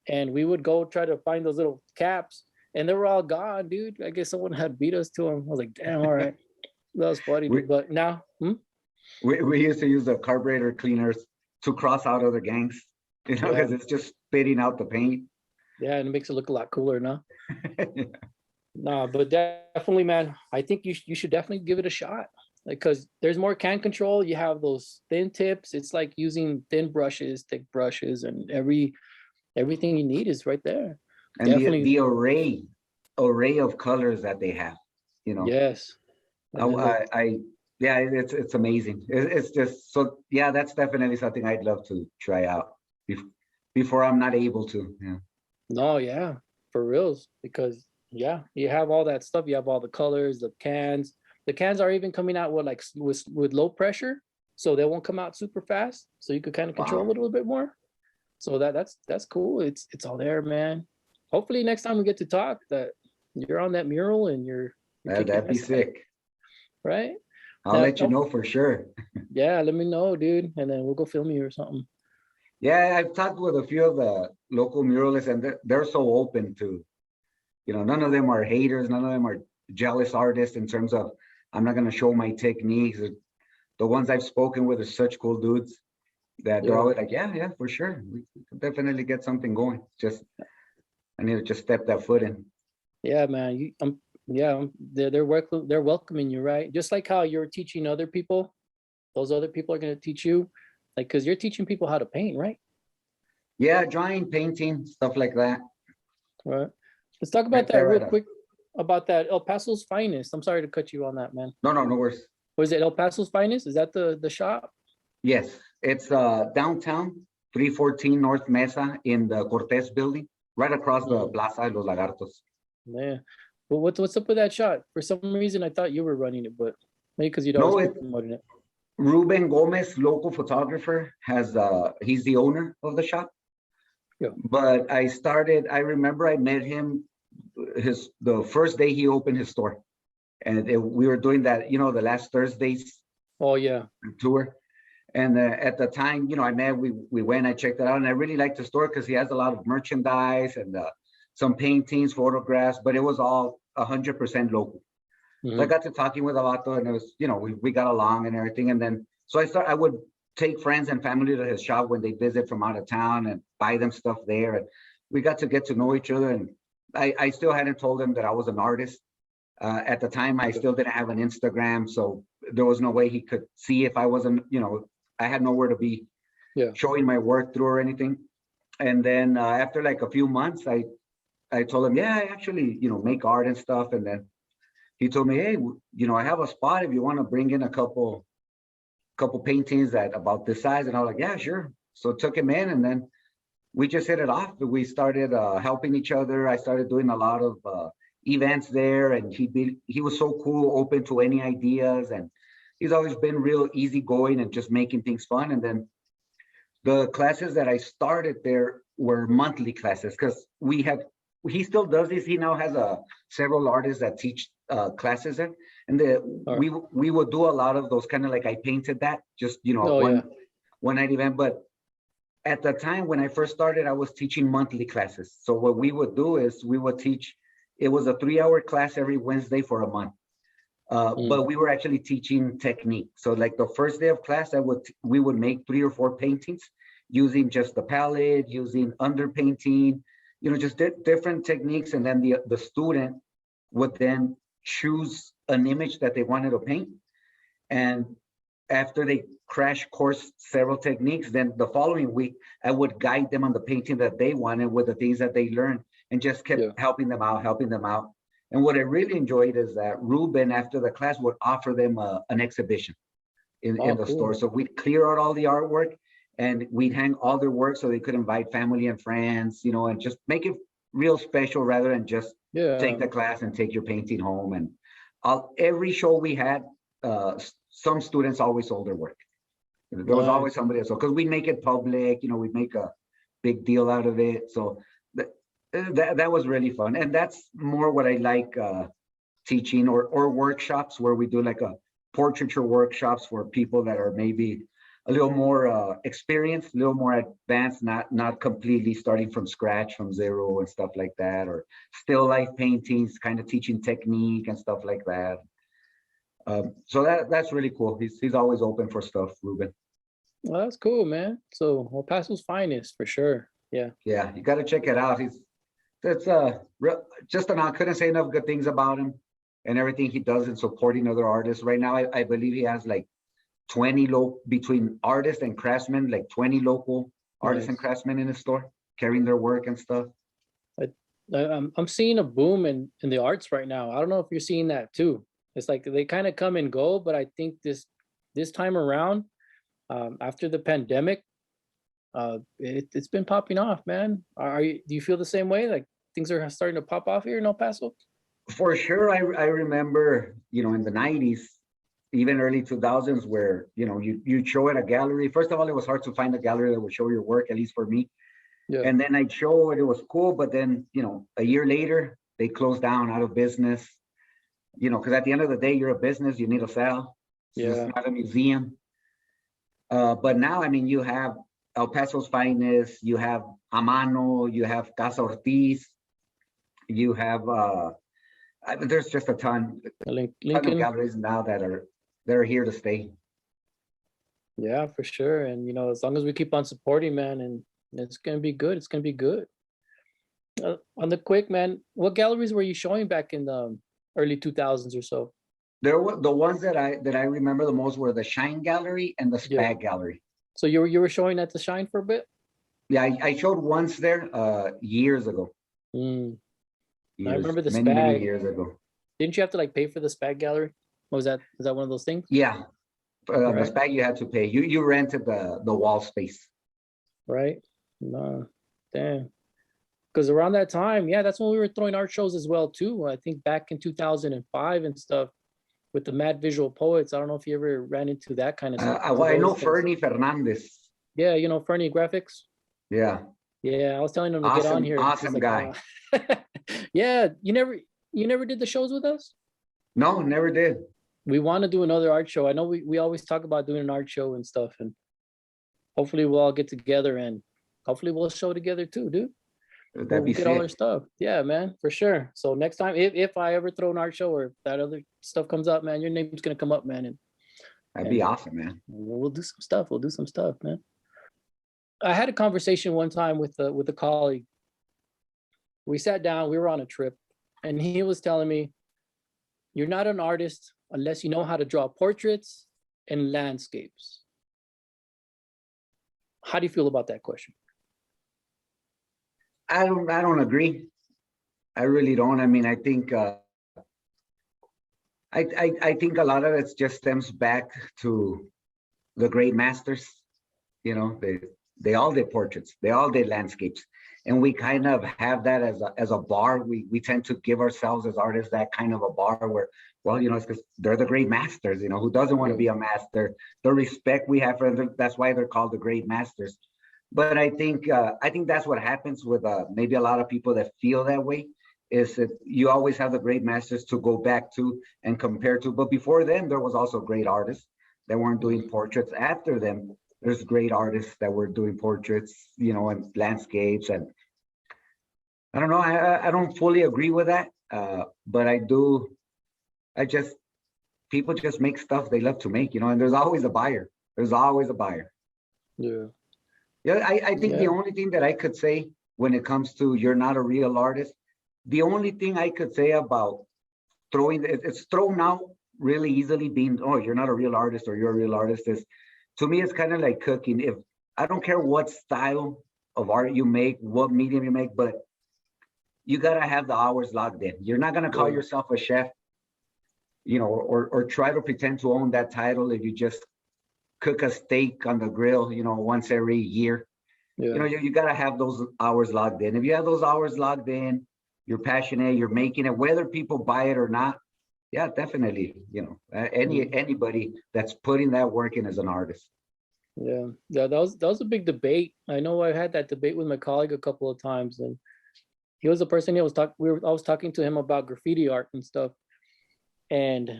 and we would go try to find those little caps, and they were all gone, dude. I guess someone had beat us to them. I was like, damn, all right. That was funny, we, dude. But now, we used to use the carburetor cleaners to cross out other gangs, you know, yeah, because it's just spitting out the paint. yeah, and it makes it look a lot cooler now. No, but definitely, man. I think you should definitely give it a shot, because there's more can control. You have those thin tips. It's like using thin brushes, thick brushes, and everything you need is right there. And Definitely, the array of colors that they have, you know. yes. And then Yeah, it's amazing. It's just so, yeah, that's definitely something I'd love to try out before I'm not able to. Yeah. no, yeah, for reals. Because yeah, you have all that stuff. You have all the colors, the cans. The cans are even coming out with like with low pressure, so they won't come out super fast. So you could kind of control Wow. a little bit more. So that's cool. It's all there, man. Hopefully next time we get to talk, that you're on that mural and you're kicking That'd be ass, like, sick. right? I'll let you know for sure. Yeah, let me know, dude, and then we'll go film you or something. Yeah, I've talked with a few of the local muralists, and they're so open to, you know, none of them are haters, none of them are jealous artists in terms of, I'm not going to show my techniques. The ones I've spoken with are such cool dudes that they're Yeah, always like, yeah, for sure. We can definitely get something going. Just, I need to just step that foot in. yeah, man. They're welcoming you, right? Just like how you're teaching other people, those other people are gonna teach you, like, because you're teaching people how to paint, right? Yeah, drawing, painting, stuff like that. Right. Let's talk about Right that there real at quick. About that El Paso's Finest. I'm sorry to cut you on that, man. no, no worries. Was it El Paso's Finest? Is that the shop? Yes, it's downtown, 314 North Mesa in the Cortez building, right across the Plaza de los Lagartos. Man, well, what's up with that shot? For some reason, I thought you were running it, but maybe because you'd No, always been promoting it. Ruben Gomez, local photographer, has he's the owner of the shop. Yeah. But I remember I met him the first day he opened his store. And we were doing that, you know, the last Thursday's Oh yeah. tour. And at the time, you know, we went, I checked it out, and I really liked the store because he has a lot of merchandise and some paintings, photographs, but it was all 100% local. So I got to talking with Avato, and it was, you know, we got along and everything. And then, so I would take friends and family to his shop when they visit from out of town and buy them stuff there. And we got to get to know each other. And I still hadn't told him that I was an artist. At the time, I still didn't have an Instagram, so there was no way he could see if I wasn't, you know, I had nowhere to be showing my work through or anything. And then after like a few months, I told him, yeah, I actually, you know, make art and stuff. And then he told me, hey, you know, I have a spot if you want to bring in a couple paintings that about this size. And I was like, yeah, sure. So took him in, and then we just hit it off. We started helping each other. I started doing a lot of events there, and he was so cool, open to any ideas, and he's always been real easygoing and just making things fun. And then the classes that I started there were monthly classes, because he still does this. He now has several artists that teach classes there, and we would do a lot of those kind of like I painted that, just one night event. But at the time when I first started, I was teaching monthly classes. So what we would do is we would teach. It was a 3-hour class every Wednesday for a month. But we were actually teaching technique. So like the first day of class, we would make 3 or 4 paintings using just the palette, using underpainting, just different techniques. And then the student would then choose an image that they wanted to paint. And after they crash course several techniques, then the following week, I would guide them on the painting that they wanted with the things that they learned, and just kept helping them out. And what I really enjoyed is that Ruben, after the class, would offer them an exhibition in the store. So we'd clear out all the artwork, and we'd hang all their work so they could invite family and friends, and just make it real special rather than just take the class and take your painting home. And every show we had, some students always sold their work. There was always somebody else, because we'd make it public, we'd make a big deal out of it. So that was really fun. And that's more what I like teaching, or workshops where we do like a portraiture workshops for people that are maybe a little more experienced, a little more advanced, not completely starting from scratch, from zero and stuff like that, or still life paintings, kind of teaching technique and stuff like that. So that's really cool. He's always open for stuff, Ruben. Well, that's cool, man. So El Paso's finest for sure. Yeah, you got to check it out. That's I couldn't say enough good things about him and everything he does in supporting other artists. Right now, I believe he has like 20 between artists and craftsmen, like 20 local artists and craftsmen in his store, carrying their work and stuff. I'm seeing a boom in the arts right now. I don't know if you're seeing that too. It's like they kind of come and go, but I think this time around, after the pandemic, it's been popping off, man. Do you feel the same way? Like things are starting to pop off here in El Paso? For sure. I remember, in the 90s, even early 2000s, where, you'd show at a gallery. First of all, it was hard to find a gallery that would show your work, at least for me. Yeah. And then I'd show it, it was cool. But then, a year later, they closed down, out of business, because at the end of the day, you're a business, you need to sell. It's not a museum. But now, you have El Paso's Finest, you have Amano, you have Casa Ortiz, you have, there's just a ton of galleries now that are here to stay. Yeah, for sure. And, as long as we keep on supporting, man, and it's going to be good. It's going to be good. On the quick, man, what galleries were you showing back in the early 2000s or so? There were the ones that I remember the most were the Shine Gallery and the Spag Gallery. So you were showing at the Shine for a bit? Yeah, I showed once there years ago. I remember the many, Spag. Many years ago. Didn't you have to pay for the Spag Gallery? Is that one of those things? Yeah, the Spag you had to pay. You rented the wall space. Right. No, damn. Because around that time, that's when we were throwing art shows as well too. I think back in 2005 and stuff with the Mad Visual Poets. I don't know if you ever ran into that kind of stuff. I know Fernie Fernandez. Yeah, Fernie Graphics. Yeah. Yeah, I was telling him to get on here. Awesome guy. Yeah, you never did the shows with us? No, never did. We want to do another art show. I know we always talk about doing an art show and stuff, and hopefully we'll all get together and hopefully we'll show together too, dude. That'd be get all our stuff. Yeah, man, for sure. So next time, if I ever throw an art show or if that other stuff comes up, man, your name's gonna come up, man. And that'd be awesome, man. We'll do some stuff. We'll do some stuff, man. I had a conversation one time with a colleague. We sat down, we were on a trip, and he was telling me, you're not an artist unless you know how to draw portraits and landscapes. How do you feel about that question? I don't agree. I really don't. I think I think a lot of it just stems back to the great masters. They all did portraits. They all did landscapes. And we kind of have that as a bar. We tend to give ourselves as artists that kind of a bar where, well, it's because they're the great masters, who doesn't want to be a master? The respect we have for them, that's why they're called the great masters. But I think that's what happens with maybe a lot of people that feel that way, is that you always have the great masters to go back to and compare to. But before them, there was also great artists that weren't doing portraits. After them, there's great artists that were doing portraits, and landscapes. And I don't know, I don't fully agree with that. But people just make stuff they love to make, and there's always a buyer. There's always a buyer. Yeah. Yeah, I think the only thing that I could say when it comes to you're not a real artist, the only thing I could say about it's thrown out really easily being, oh, you're not a real artist or you're a real artist, is, to me, it's kind of like cooking. If I don't care what style of art you make, what medium you make, but you got to have the hours logged in. You're not going to call yourself a chef, or try to pretend to own that title if you just cook a steak on the grill, once every year. You got to have those hours logged in. If you have those hours logged in, you're passionate, you're making it, whether people buy it or not. Yeah, definitely. Anybody that's putting that work in as an artist. Yeah. That was a big debate. I know I had that debate with my colleague a couple of times, and he was the person I was talking to him about graffiti art and stuff. And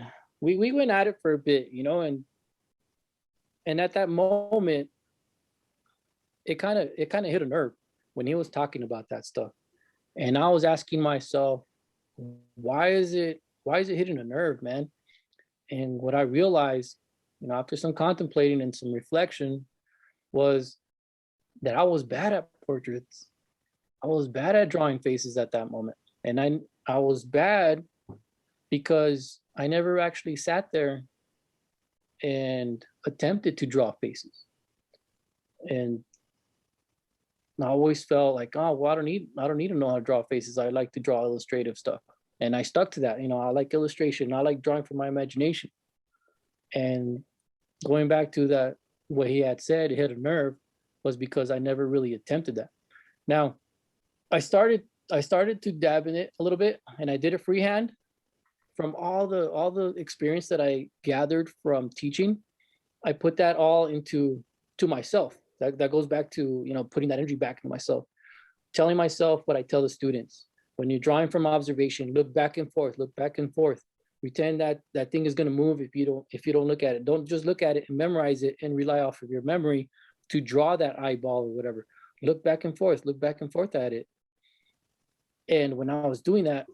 we went at it for a bit, and at that moment, it kind of hit a nerve when he was talking about that stuff. And I was asking myself, why is it hitting a nerve, man? And what I realized, after some contemplating and some reflection, was that I was bad at portraits. I was bad at drawing faces at that moment. And I was bad because I never actually sat there and attempted to draw faces. And I always felt like, oh, well, I don't need to know how to draw faces. I like to draw illustrative stuff. And I stuck to that. I like illustration. I like drawing from my imagination. And going back to that, what he had said, it hit a nerve, was because I never really attempted that. Now, I started to dab in it a little bit, and I did it freehand. From all the experience that I gathered from teaching, I put that all to myself. That goes back to, putting that energy back into myself, telling myself what I tell the students. When you're drawing from observation, look back and forth, pretend that thing is going to move if you don't look at it. Don't just look at it and memorize it and rely off of your memory to draw that eyeball or whatever. Look back and forth at it. And when I was doing that,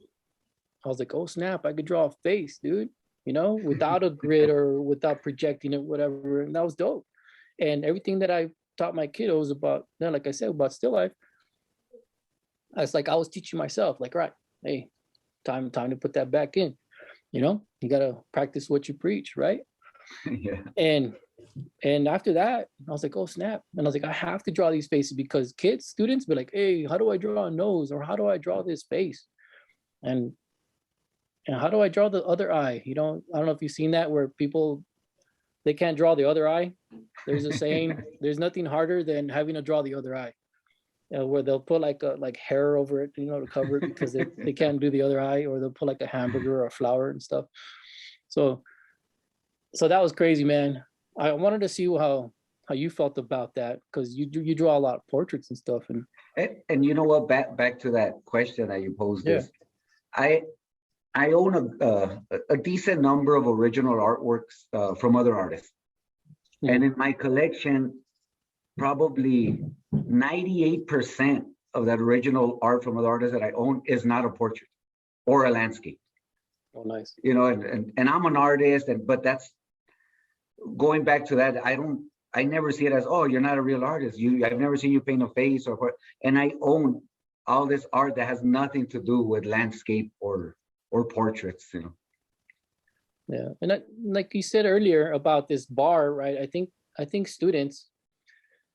I was like, oh snap, I could draw a face, dude, without a grid or without projecting it, whatever. And that was dope. And everything that I taught my kiddos about, like I said, about still life, it's like I was teaching myself, like, right, hey, time to put that back in. You gotta practice what you preach, right? Yeah. And after that, I was like, oh snap. And I was like, I have to draw these faces, because students be like, hey, how do I draw a nose? Or how do I draw this face? And how do I draw the other eye? I don't know if you've seen that, where people, they can't draw the other eye. There's a saying, there's nothing harder than having to draw the other eye. Where they'll put like hair over it, to cover it, because they can't do the other eye, or they'll put like a hamburger or a flower and stuff. So that was crazy, man. I wanted to see how you felt about that, because you draw a lot of portraits and stuff. And you know what? Back to that question that you posed. Is I own a decent number of original artworks from other artists, and in my collection, probably 98% of that original art from other artists that I own is not a portrait or a landscape. Oh, nice. And I'm an artist, but that's going back to that. I never see it as, oh, you're not a real artist. I've never seen you paint a face and I own all this art that has nothing to do with landscape or portraits. Yeah, and like you said earlier about this bar, right? I think students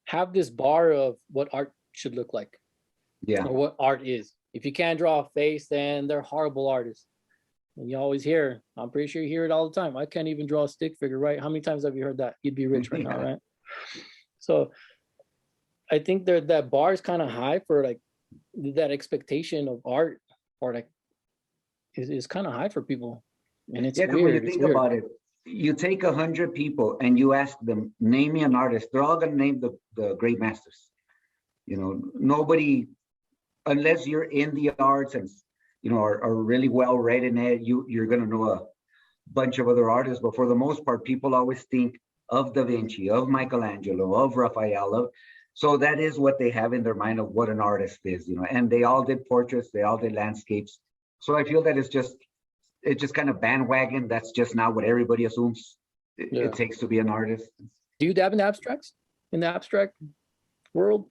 have this bar of what art should look like, or what art is. If you can't draw a face, then they're horrible artists. And you always hear, I'm pretty sure you hear it all the time, I can't even draw a stick figure, right? How many times have you heard that? You'd be rich right now, right? So I think that bar is kind of high for like that expectation of art, or like is kind of high for people, and it's Yeah, because when you weird. It's think weird. about it, you take 100 people and you ask them, name me an artist. They're all gonna name the great masters. You know, nobody, unless you're in the arts and are really well read in it, you're gonna know a bunch of other artists. But for the most part, people always think of Da Vinci, of Michelangelo, of Raphael, so that is what they have in their mind of what an artist is, and they all did portraits, they all did landscapes. So I feel that it's just kind of bandwagon. That's just not what everybody assumes Yeah. it takes to be an artist. Do you dab in abstracts? In the abstract world?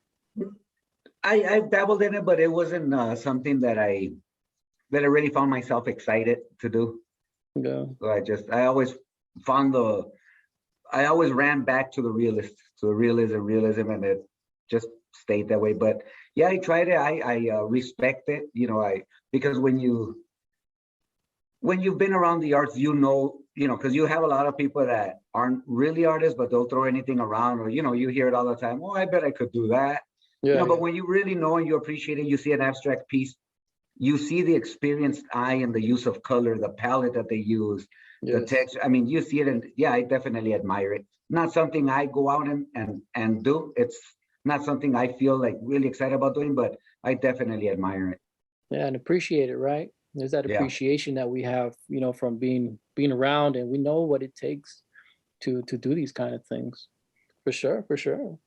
I've dabbled in it, but it wasn't something that I really found myself excited to do. Yeah. So I always I always ran back to the realism, and it just stayed that way. But yeah, I tried it. I respect it, because when you've been around the arts, because you have a lot of people that aren't really artists, but they'll throw anything around, or you hear it all the time. Oh, I bet I could do that. Yeah. But when you really know and you appreciate it, you see an abstract piece, you see the experienced eye and the use of color, the palette that they use, the text. I mean, you see it, and yeah, I definitely admire it. Not something I go out and do. It's not something I feel like really excited about doing, but I definitely admire it. Yeah, and appreciate it, right? There's that appreciation that we have, from being around, and we know what it takes to do these kind of things. For sure, for sure.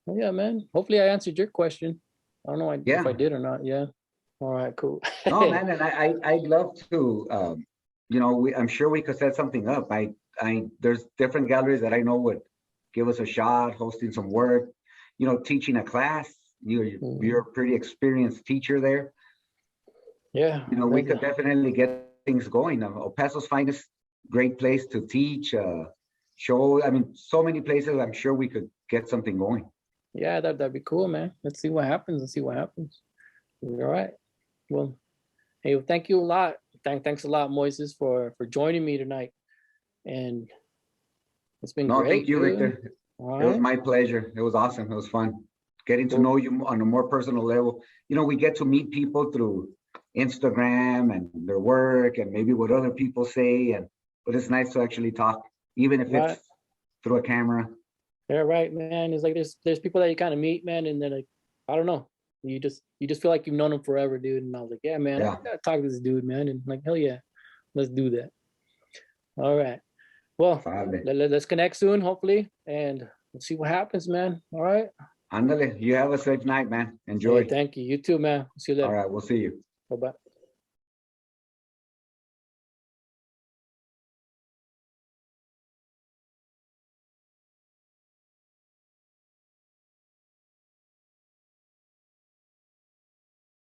Well, yeah, man. Hopefully I answered your question. I don't know if I did or not. Yeah. All right, cool. No, man, and I'd love to. I'm sure we could set something up. There's different galleries that I know would give us a shot, hosting some work, teaching a class. You're a pretty experienced teacher there. Yeah. We could definitely get things going. El Paso's finest, great place to teach, show. I mean, so many places. I'm sure we could get something going. Yeah, that'd be cool, man. Let's see what happens. All right. Well, hey, thank you a lot. Thanks a lot, Moises, for joining me tonight. And it's been great. Thank you, dude. Victor. All It was right. my pleasure. It was awesome. It was fun getting to know you on a more personal level. We get to meet people through Instagram and their work and maybe what other people say, but it's nice to actually talk, even if it's through a camera. Yeah, right, man. It's like there's people that you kind of meet, man, and they're like, I don't know. You just feel like you've known him forever, dude. And I was like, yeah, man, I gotta talk to this dude, man. And like, hell yeah, let's do that. All right. Well, let's connect soon, hopefully, and let's see what happens, man. All right. Ándale, you have a safe night, man. Enjoy. Hey, thank you. You too, man. See you later. All right, we'll see you. Bye-bye.